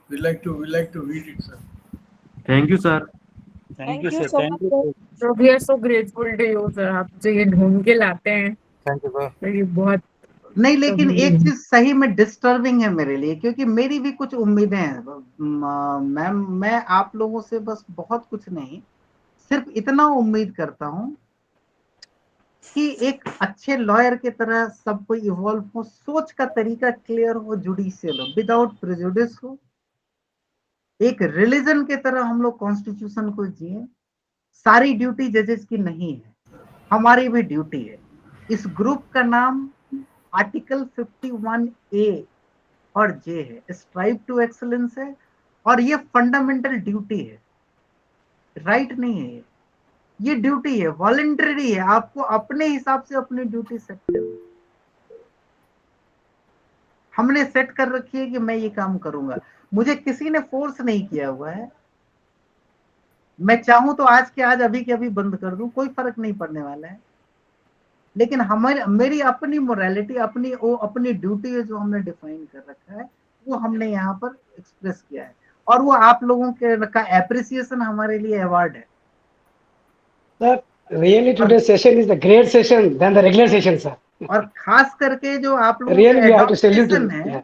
We like to read it, sir. Thank you, sir. Thank you so much, sir. So we are so grateful to you, sir. आप जो ये ढूंढ के लाते हैं, थैंक यू सर। तो ये बहुत नहीं, लेकिन एक चीज सही में डिस्टर्बिंग है मेरे लिए, क्योंकि मेरी भी कुछ उम्मीदें हैं मैम। मैं आप लोगों से बस बहुत कुछ नहीं, सिर्फ इतना उम्मीद करता हूं कि एक अच्छे लॉयर की तरह सब कोई इवॉल्व हो, सोच का तरीका क्लियर हो, जुडिशियल हो, विदाउट प्रेजुडिस हो, एक रिलीजन की तरह हम लोग कॉन्स्टिट्यूशन को जिए, सारी ड्यूटी जजेस की नहीं है, हमारी भी ड्यूटी है। इस ग्रुप का नाम आर्टिकल 51A और जे है, स्ट्राइव टू एक्सलेंस है, और ये फंडामेंटल ड्यूटी है, राइट नहीं है। ये ड्यूटी है, वॉलंटरी है, आपको अपने हिसाब से अपनी ड्यूटी सेट करनी। हमने सेट कर रखी है कि मैं ये काम करूंगा, मुझे किसी ने फोर्स नहीं किया हुआ है। मैं चाहूं तो आज के आज अभी के अभी बंद कर दूं, कोई फर्क नहीं पड़ने वाला है। लेकिन हमारी मेरी अपनी मोरालिटी, अपनी ड्यूटी है जो हमने डिफाइन कर रखा है, वो हमने यहाँ पर एक्सप्रेस किया है, और वो आप लोगों के का एप्रिसिएशन हमारे लिए अवार्ड है। Sir, really today's session is the great session than the regular session, sir. और खास करके जो आप लोगों Really, we का have to salute adoption you. है, Yeah.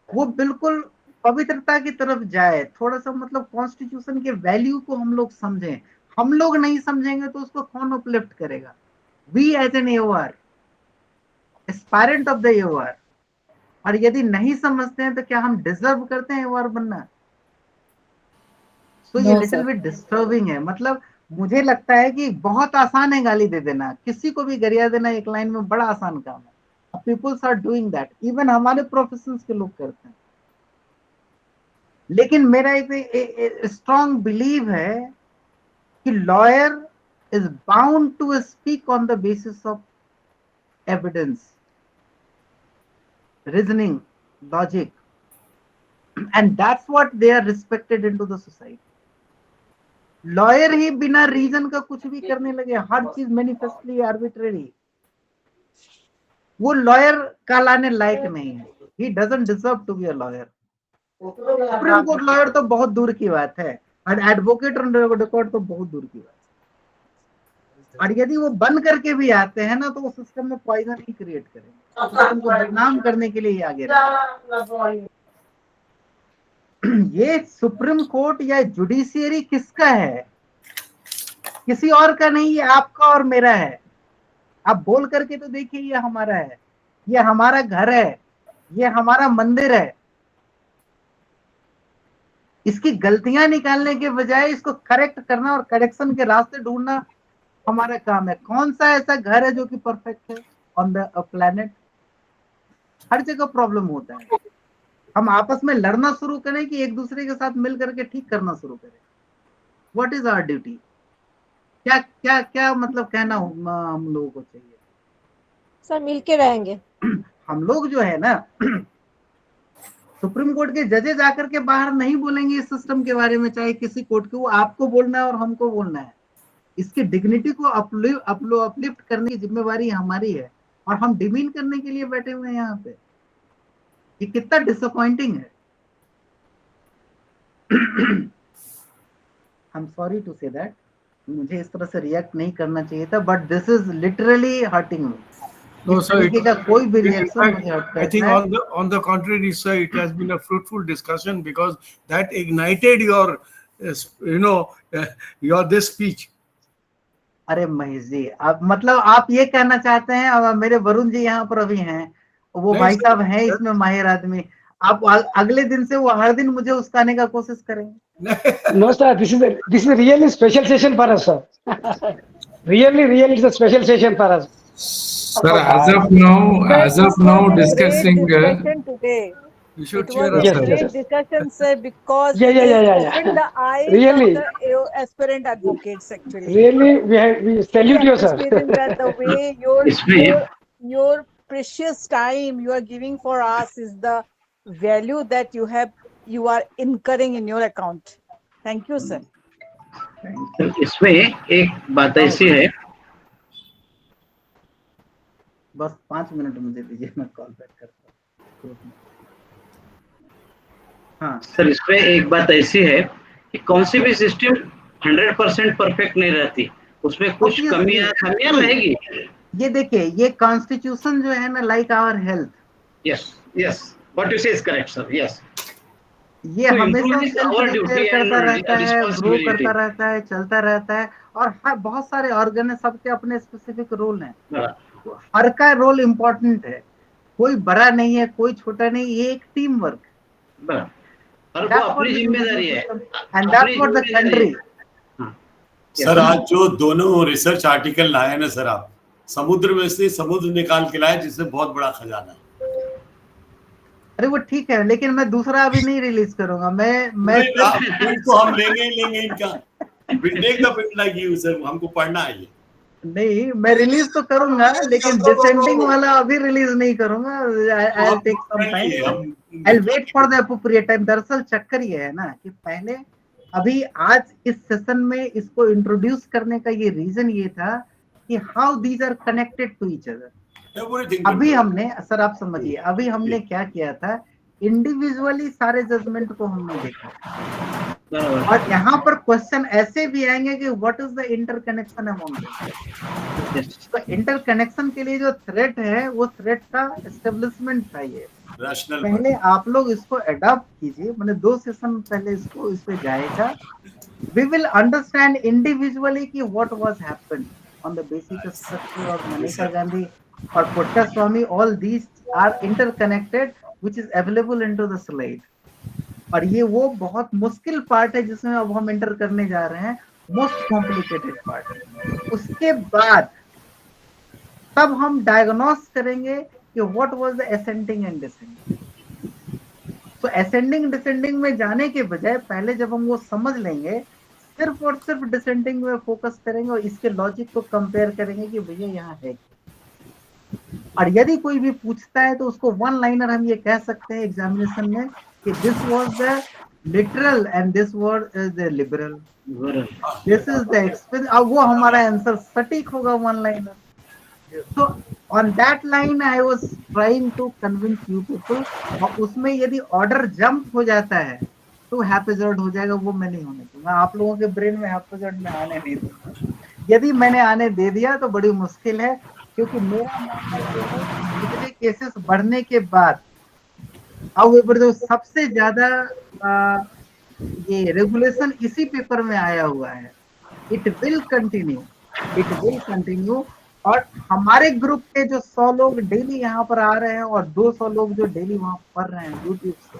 वो बिल्कुल पवित्रता की तरफ जाए, थोड़ा सा मतलब कॉन्स्टिट्यूशन के वैल्यू को हम लोग समझें। हम लोग नहीं समझेंगे तो उसको कौन अपलिफ्ट करेगा? We as an AOR, aspirant of the AOR, और यदि नहीं समझते हैं तो क्या हम डिजर्व करते हैं AOR बनना? तो ये No, little sir. Bit disturbing है। मतलब मुझे लगता है कि बहुत आसान है गाली दे देना, किसी को भी गरिया देना एक लाइन में बड़ा आसान काम है। Peoples are doing that, even हमारे प्रोफेशंस के लोग करते हैं। लेकिन मेरा एक स्ट्रॉन्ग बिलीव है कि lawyer is bound to speak on the basis of evidence, reasoning, logic, and that's what they are respected into the society. Lawyer ही बिना रीजन का कुछ भी करने लगे, हर चीज मैनिफेस्टली आर्बिट्रेरी, वो लॉयर कहलाने लायक नहीं है। He doesn't deserve to be a lawyer. Supreme court lawyer तो बहुत दूर की बात है, और एडवोकेट ऑन रिकॉर्ड तो बहुत दूर की बात है। और यदि वो बन करके भी आते हैं ना, तो वो सिस्टम में पॉइजन ही क्रिएट करेंगे, सिस्टम को बदनाम करने के लिए ही आगे रहेंगे। ये सुप्रीम कोर्ट या जुडिशियरी किसका है? किसी और का नहीं, ये आपका और मेरा है। आप बोल करके तो देखिए, ये हमारा है, ये हमारा घर है, ये हमारा मंदिर है। इसकी गलतियां निकालने के बजाय इसको करेक्ट करना और करेक्शन के रास्ते ढूंढना हमारा काम है। कौन सा ऐसा घर है जो कि परफेक्ट है ऑन द प्लैनेट? हर जगह प्रॉब्लम होता है। हम आपस में लड़ना शुरू करें कि एक दूसरे के साथ मिल करके ठीक करना शुरू करें? What is our duty? क्या क्या क्या मतलब कहना हम लोगों को चाहिए? सर मिलके रहेंगे। हम लोग जो है ना, सुप्रीम कोर्ट के जजेस आकर के बाहर नहीं बोलेंगे इस सिस्टम के बारे में, चाहे किसी कोर्ट के, वो आपको बोलना है और हमको बोलना है। इसकी डिग्निटी को अपलिफ्ट करने की जिम्मेवारी हमारी है, और हम डिमीन करने के लिए बैठे हुए हैं यहाँ पे। ये कितना डिसअपॉइंटिंग है। I am sorry to say that, मुझे इस तरह से रिएक्ट नहीं करना चाहिए था, but this is literally hurting me. No, sir. कोई भी रिएक्शन मुझे हर्ट करता है। I think on the contrary, sir, it has been a fruitful discussion because that ignited your, your this speech. अरे महेश जी, आप मतलब आप ये कहना चाहते हैं, अब मेरे वरुण जी यहाँ पर अभी हैं, वो भाई साहब हैं इसमें माहिर आदमी, आप अगले दिन से वो हर दिन मुझे उसकाने का कोशिश करेंगे? No, sir. This is a really special session for us, sir. really, it's a special session for us. Sir, as of now, discussing. Today. You should It cheer was us. Yes, a yes, great discussion, sir, because Yeah. it opened the eyes Really. of the aspirant advocates. Actually, Really, we salute you, sir. experienced that the way your precious time you are giving for us is the value that you are incurring in your account. Thank you, sir. इसमें एक बात ऐसी है, बस 5 minute मुझे दीजिए, मैं call back करता हूँ। हाँ सर, इसमें एक बात ऐसी है कि कौन सी भी सिस्टम 100% परफेक्ट नहीं रहती, उसमें कुछ कमियां रहेगी। ये देखिए, ये कॉन्स्टिट्यूशन जो है ना, like our health, yes what you say is correct sir. Yes, ये हमेशा करता रहता है, ग्रो करता रहता है, चलता रहता है, और बहुत सारे ऑर्गन है, सबके अपने स्पेसिफिक रोल हैं। हर का रोल इम्पोर्टेंट है, कोई बड़ा नहीं है, कोई छोटा नहीं, ये एक टीम वर्क, और वो अपनी जिम्मेदारी है, and that's what the country sir आज जो दोनों रिसर्च आर्टिकल लाए ना सर, आप समुद्र में से समुद्र निकाल के लाए, जिससे बहुत बड़ा खजाना है। अरे वो ठीक है, लेकिन मैं दूसरा अभी नहीं रिलीज करूंगा। मैं तो हम लेंगे ही लेंगे इनका। We'll take the print like you, sir, हमको पढ़ना है ये। नहीं, मैं रिलीज तो करूंगा, लेकिन डिसेंडिंग वाला अभी रिलीज नहीं करूंगा। I'll take some time. I'll wait for the appropriate time. दरअसल चक्कर ये है ना कि पहले अभी आज इस सेशन में इसको इंट्रोड्यूस करने का ये रीजन ये था कि how these are connected to each other. अभी हमने, सर आप समझिए, अभी हमने क्या किया था, इंडिविजुअली सारे जजमेंट को हमने देखा, और यहाँ पर क्वेश्चन ऐसे भी आएंगे कि what is the interconnection among them. तो इंटरकनेक्शन के लिए जो थ्रेट है, वो थ्रेट का एस्टेब्लिशमेंट चाहिए। पहले आप लोग इसको अडॉप्ट कीजिए, मैंने 2 सेशन पहले इसको इस पे जाएगा। वी विल अंडरस्टैंड इंडिविजुअली कि what was happened on the basic structure of Maneka Gandhi और Puttaswamy. All these are interconnected which is available into the slide. और ये वो बहुत मुश्किल पार्ट है जिसमें अब हम एंटर करने जा रहे हैं, मोस्ट कॉम्प्लिकेटेड पार्ट। उसके बाद तब हम डायग्नोस करेंगे कि what was the ascending and descending. तो असेंडिंग डिसेंडिंग में जाने के बजाय पहले जब हम वो समझ लेंगे, सिर्फ और सिर्फ डिसेंडिंग में फोकस करेंगे और इसके लॉजिक को कंपेयर करेंगे कि भैया यहाँ है। और यदि कोई भी पूछता है तो उसको वन लाइनर हम ये कह सकते हैं एग्जामिनेशन में कि this was the literal and this was the liberal, this is the expense. अब वो हमारा आंसर सटीक होगा वन लाइनर। तो on that line I was trying to convince you people. और उसमें यदि ऑर्डर जंप हो जाता है तो हैप्पीजर्ड हो जाएगा, वो मैं नहीं होने दूंगा। आप लोगों के ब्रेन में हैप्पीजर्ड में आने नहीं दूंगा। यदि मैंने आने दे दिया तो बड़ी मुश्किल है, क्योंकि मेरा मानना ये है इतने केसेस बढ़ने के बाद अब जो सबसे ज्यादा ये रेगुलेशन इसी पेपर में आया हुआ है। It will continue. और हमारे ग्रुप के जो 100 लोग डेली यहाँ पर आ रहे हैं और 200 लोग जो डेली वहां पढ़ रहे हैं यूट्यूब से,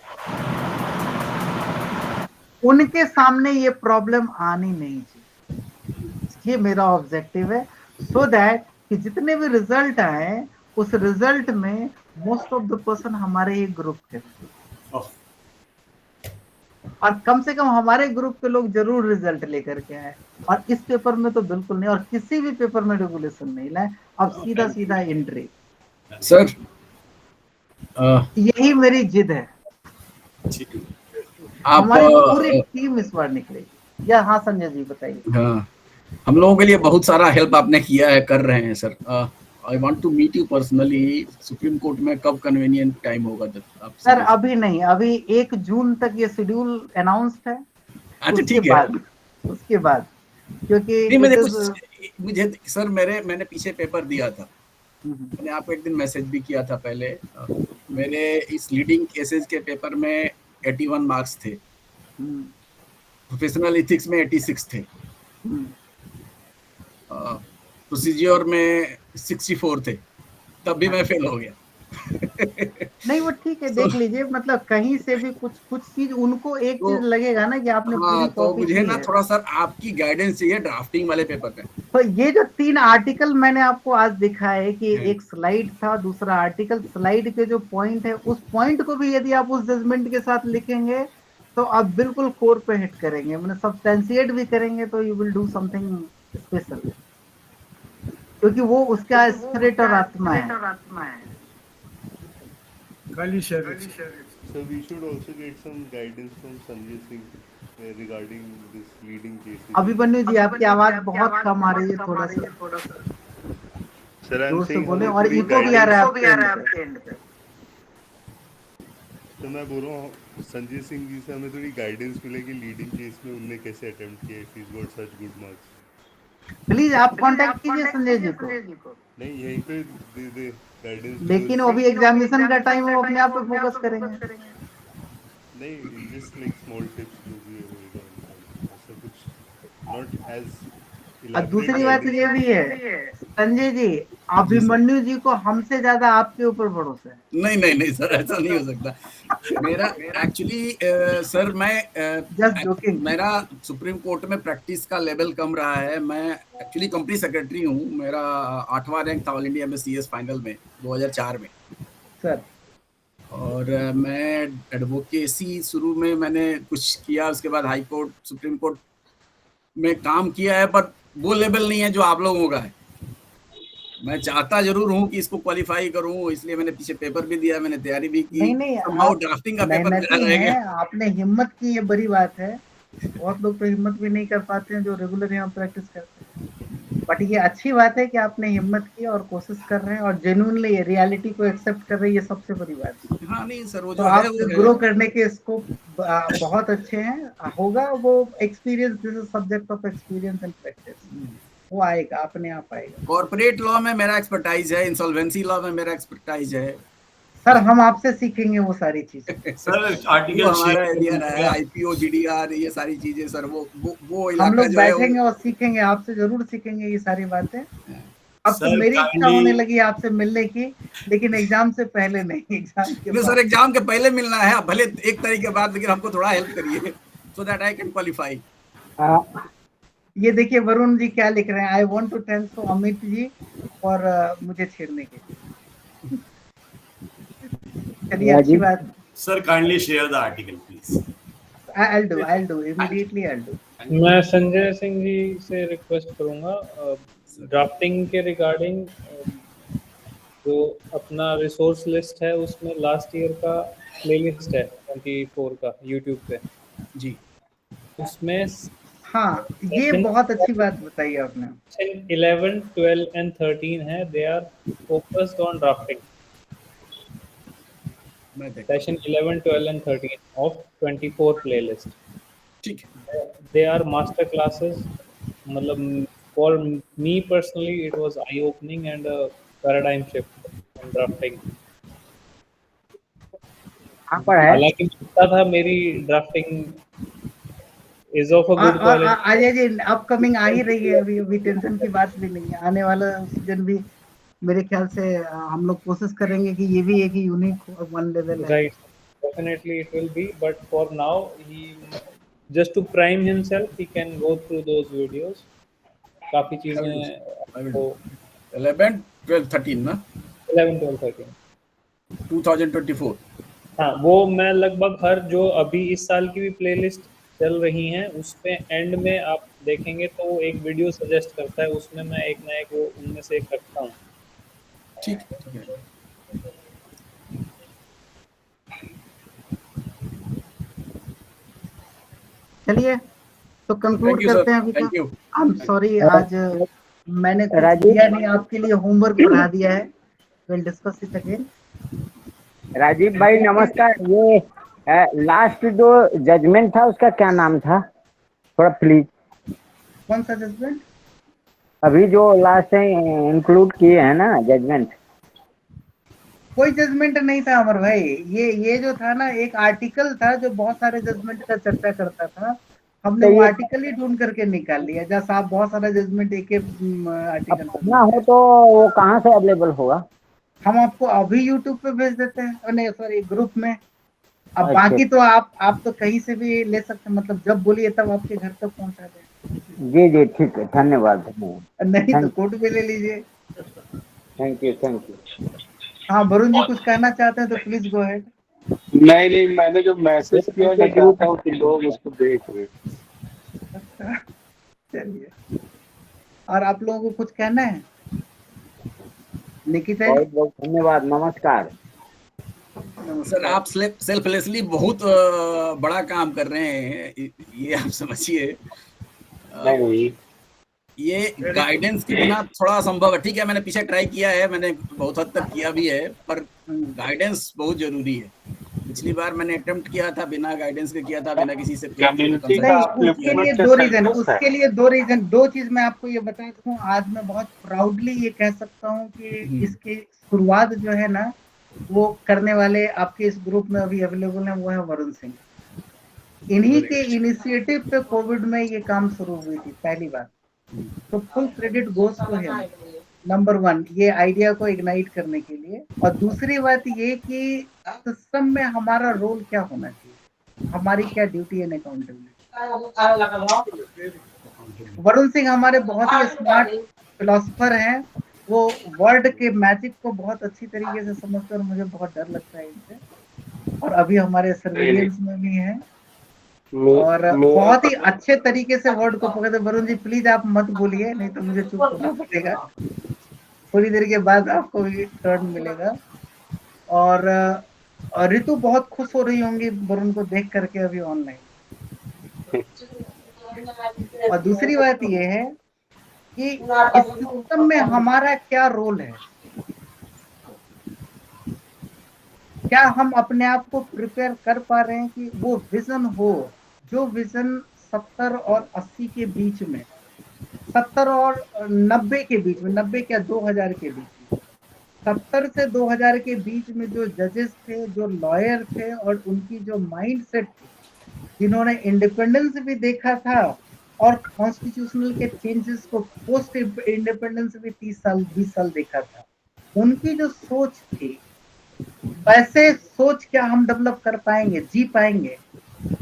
उनके सामने ये प्रॉब्लम आनी नहीं चाहिए। ये मेरा ऑब्जेक्टिव है, सो दैट कि जितने भी रिजल्ट आए उस रिजल्ट में मोस्ट ऑफ द पर्सन हमारे ही ग्रुप के, और कम से कम हमारे ग्रुप के लोग जरूर रिजल्ट लेकर के आए। और इस पेपर में तो बिल्कुल नहीं, और किसी भी पेपर में रेगुलेशन नहीं लाए। अब सीधा एंट्री। सर यही मेरी जिद है। हमारी पूरी टीम इस बार निकलेगी। या हाँ संजय जी बताइए। हाँ, हम लोगों के लिए बहुत सारा हेल्प आपने किया है, कर रहे हैं sir. I want to meet you personally. Supreme court में कब कन्वीनियंट टाइम होगा सर? अभी नहीं, अभी 1 जून तक ये शेड्यूल अनाउंसड है। अच्छा ठीक है। उसके बाद क्योंकि मुझे सर मैंने पीछे पेपर दिया था, मैंने आपको एक दिन मैसेज भी किया था पहले। मेरे इस लीडिंग केसेस के पेपर में 81 मार्क्स थे, प्रोफेशनल एथिक्स में 86 थे, प्रोसीजर में 64 थे, तब भी मैं फेल हो गया। नहीं वो ठीक है, देख लीजिए, मतलब कहीं से भी कुछ चीज उनको एक चीज लगेगा ना कि आपने पूरी तो मुझे ना थोड़ा सा आपकी गाइडेंस चाहिए ड्राफ्टिंग वाले पेपर में। तो ये जो 3 आर्टिकल मैंने आपको आज दिखाए कि एक स्लाइड था, दूसरा आर्टिकल, स्लाइड के जो पॉइंट है उस पॉइंट को भी यदि आप उस जजमेंट के साथ लिखेंगे तो आप बिल्कुल कोर पे हिट करेंगे, मतलब सब्सटेंशिएट भी करेंगे तो you will do something special, क्योंकि वो उसका स्पिरिट और आत्मा है। Kali share it. So we should also get some guidance from Sanjay Singh regarding this leading cases. Abhimanyu जी आपकी आवाज बहुत कम आ रही है, थोड़ा सा Sir, I'm saying बोले, और इको भी आ रहा है आपके एंड पे। तो मैं बोल रहा हूँ संजय सिंह जी से हमें थोड़ी गाइडेंस मिलेगी लीडिंग केस में, उनने कैसे अटेम्प्ट किया, if he's got such good marks। Please आप कांटेक्ट कीजिए संजय जी को। नहीं यहीं पे दे गाइडेंस, लेकिन वो भी एग्जामिनेशन का टाइम है, वो अपने आप पे फोकस करेंगे। नहीं जस्ट लाइक स्मॉल टिप्स जो भी होगा, ऐसा कुछ नॉट एज। और दूसरी बात ये भी है संजय जी, अभिमन्यु जी को हमसे ज्यादा आपके ऊपर भरोसा है। नहीं नहीं नहीं सर, ऐसा नहीं हो सकता। मेरा एक्चुअली सर मैं मेरा सुप्रीम कोर्ट में प्रैक्टिस का लेवल कम रहा है। मैं एक्चुअली कंपनी सेक्रेटरी हूँ। मेरा 8वां रैंक था ऑल इंडिया में CS फाइनल में 2004 में सर। और मैं एडवोकेसी शुरू में मैंने कुछ किया, उसके बाद हाई कोर्ट सुप्रीम कोर्ट में काम किया है, पर वो लेवल नहीं है जो आप लोगों का है। मैं चाहता जरूर हूँ कि इसको क्वालिफाई करूँ, इसलिए मैंने पीछे पेपर भी दिया, मैंने तैयारी भी की। नहीं ड्राफ्टिंग का पेपर मेहनती हैं, आपने हिम्मत की, ये बड़ी बात है। बहुत लोग तो हिम्मत भी नहीं कर पाते हैं जो रेगुलर यहाँ प्रैक्टिस करते हैं। बट ये अच्छी बात है कि आपने हिम्मत की और कोशिश कर रहे हैं और जेन्युइनली रियलिटी को एक्सेप्ट कर रहे हैं, ये सबसे बड़ी बात है। हाँ नहीं सर, वो तो जो आप है ग्रो करने के स्कोप बहुत अच्छे हैं। होगा वो experience, this is subject of experience and practice, वो आएगा, अपने आप आएगा। कॉर्पोरेट लॉ में मेरा एक्सपर्टाइज है, इंसॉल्वेंसी लॉ में मेरा एक्सपर्टाइज है। सर हम आपसे सीखेंगे वो सारी चीजें। सर आर्टिकल हमारा एरिया है, IPO GDR, ये सारी चीजें सर, वो हम इलाका लोग जो है बैठेंगे और सीखेंगे, आपसे जरूर सीखेंगे ये सारी बातें। अब तो सर, मेरी इच्छा होने लगी आपसे मिलने की, लेकिन एग्जाम से पहले नहीं, एग्जाम के बाद। सर एग्जाम के पहले मिलना है, भले 1 तारीख के बाद, लेकिन हमको थोड़ा हेल्प करिए so that I can qualify. ये देखिए वरुण जी क्या लिख रहे हैं, I want to thanks to Amit ji और मुझे छेड़ने के लिए। चलिए अच्छी बात। Sir kindly share the article please. I'll do immediately, I'll do। मैं संजय सिंह जी से रिक्वेस्ट करूंगा ड्राफ्टिंग के रिगार्डिंग, जो अपना रिसोर्स लिस्ट है उसमें लास्ट ईयर का प्लेलिस्ट है 24 का यूट्यूब पे जी, उसमें हाँ ये बहुत अच्छी बात बताई आपने। 11, 12 and 13 है, they are focused on drafting. Session 11, 12 and 13 of 24 playlist। ठीक है, they are master classes। मतलब for me personally it was eye opening and a paradigm shift in drafting। हालांकि पता था मेरी drafting is of a good quality। Ajay ji upcoming आ ही रही है, अभी टेंशन की बात भी नहीं है। आने वाला सीजन भी मेरे ख्याल से हम लोग कोशिश करेंगे कि ये भी एक यूनिक वन लेवल है। Right, definitely it will be, but for now he just to prime himself he can go through those videos। काफी चीजें 11, 12, 13 ना 11, 12, 13 2024। हाँ वो मैं लगभग हर जो अभी इस साल की भी प्लेलिस्ट चल रही हैं उस पे एंड में आप देखेंगे तो वो एक वीडियो सजेस्ट करता है, उसमें मैं एक ना एक वो उनमें से एक रखता हूँ। ठीक है। चलिए तो कंक्लूड करते हैं अभी। Thank you. I am sorry, आज मैंने किया नहीं, आपके लिए होमवर्क बढ़ा दिया है। Will discuss it again. Rajiv भाई नमस्कार। ये लास्ट जो जजमेंट था उसका क्या नाम था, थोड़ा प्लीज। कौन सा जजमेंट? अभी जो लास्ट इंक्लूड किए हैं ना जजमेंट। कोई जजमेंट नहीं था अमर भाई, ये जो था ना एक आर्टिकल था जो बहुत सारे जजमेंट का चर्चा करता था। हमने वो आर्टिकल ही ढूंढ करके निकाल लिया। जब साहब बहुत सारा जजमेंट एक आर्टिकल ना हो तो वो कहाँ से अवेलेबल होगा? हम आपको अभी यूट्यूब पे भेज देते हैं, नहीं सॉरी ग्रुप में। अब बाकी तो आप तो कहीं से भी ले सकते हैं, मतलब जब बोलिए तब आपके घर तक पहुंचा दें। जी जी ठीक है, धन्यवाद। नहीं तो कोर्ट में ले लीजिए। Thank you. हाँ वरुण जी कुछ कहना चाहते हैं तो प्लीज गो अहेड। नहीं मैंने जो मैसेज किया मैं चाहता हूँ कि लोग उसको देख रहे। चलिए, और आप लोगों को कुछ कहना है? निकिता बहुत बहुत धन्यवाद, नमस्कार। सर आप सेल्फलेसली बहुत बड़ा काम कर रहे हैं, ये आप समझिए। ये गाइडेंस के बिना थोड़ा संभव है। ठीक है मैंने पीछे ट्राई किया है, मैंने बहुत हद तक किया भी है, पर गाइडेंस बहुत जरूरी है। पिछली बार मैंने अटेम्प्ट किया था बिना गाइडेंस के किया था, बिना किसी से। उसके लिए दो रीजन, दो चीज मैं आपको ये बता दूं। आज मैं बहुत प्राउडली ये कह सकता हूँ कि इसकी शुरुआत जो है ना वो करने वाले आपके इस ग्रुप में अभी अवेलेबल है, वो है वरुण सिंह। इन्हीं के इनिशिएटिव पे कोविड में ये काम शुरू हुई थी पहली बार, तो full credit goes to him. Number 1 ये आइडिया को इग्नाइट करने के लिए। और दूसरी बात ये कि सिस्टम में हमारा रोल क्या होना चाहिए, हमारी क्या duty and accountability. Varun Singh हमारे बहुत ही स्मार्ट फिलोसोफर हैं, वो वर्ड के मैजिक को बहुत अच्छी तरीके से समझते हैं और मुझे बहुत डर लगता है इनसे, और अभी हमारे सर्विलेंस में भी हैं और बहुत ही अच्छे तरीके से वर्ड को पकड़ते। वरुण जी प्लीज आप मत बोलिए, नहीं तो मुझे चुप होना पड़ेगा, थोड़ी देर के बाद आपको भी टर्न मिलेगा। और ऋतु बहुत खुश हो रही होंगी वरुण को देख करके अभी ऑनलाइन। और दूसरी बात ये है कि इस सिस्टम में हमारा क्या रोल है, क्या हम अपने आप को प्रिपेयर कर पा रहे हैं कि वो विजन हो, जो विजन 70 और 80 के बीच में, 70 और 90 के बीच में, 90 क्या 2000 के बीच में, 70 से 2000 के बीच में जो जजेस थे, जो लॉयर थे और उनकी जो माइंडसेट थी, जिन्होंने इंडिपेंडेंस भी देखा था और कॉन्स्टिट्यूशनल के चेंजेस को पोस्ट इंडिपेंडेंस भी 30 साल 20 साल देखा था, उनकी जो सोच थी, वैसे सोच क्या हम डेवलप कर पाएंगे, जी पाएंगे,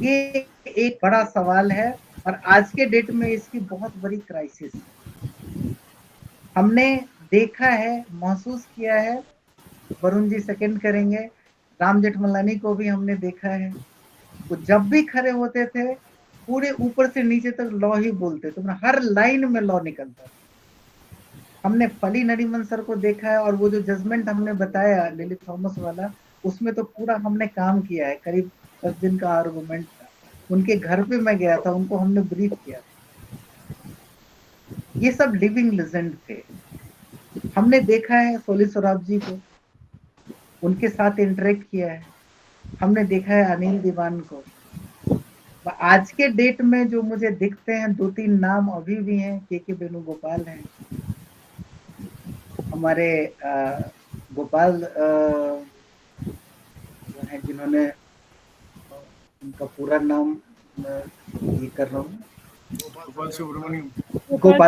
ये एक बड़ा सवाल है। और आज के डेट में इसकी बहुत बड़ी क्राइसिस हमने देखा है, महसूस किया है। वरुण जी सेकंड करेंगे, राम जेठमलानी को भी हमने देखा है, वो जब भी खड़े होते थे पूरे ऊपर से नीचे तक लॉ ही बोलते थे, हर लाइन में लॉ निकलता था। हमने फली नरीमन सर को देखा है और वो जो जजमेंट हमने बताया लिली थॉमस वाला, उसमें तो पूरा हमने काम किया है, करीब 10 दिन का आर्गुमेंट था। उनके घर पे मैं गया था, उनको हमने ब्रीफ किया था। ये सब लिविंग लेजेंड थे। हमने देखा है सोली सोराब जी को, उनके साथ इंटरेक्ट किया है, हमने देखा है अनिल दीवान को। आज के डेट में जो मुझे दिखते हैं 2-3 नाम अभी भी हैं, के वेणुगोपाल हैं, हमारे गोपाल हैं जिन्होंने, उनका पूरा नाम ये कर रहा हूँ, गोपाल सुब्रमण्यम, गोपाल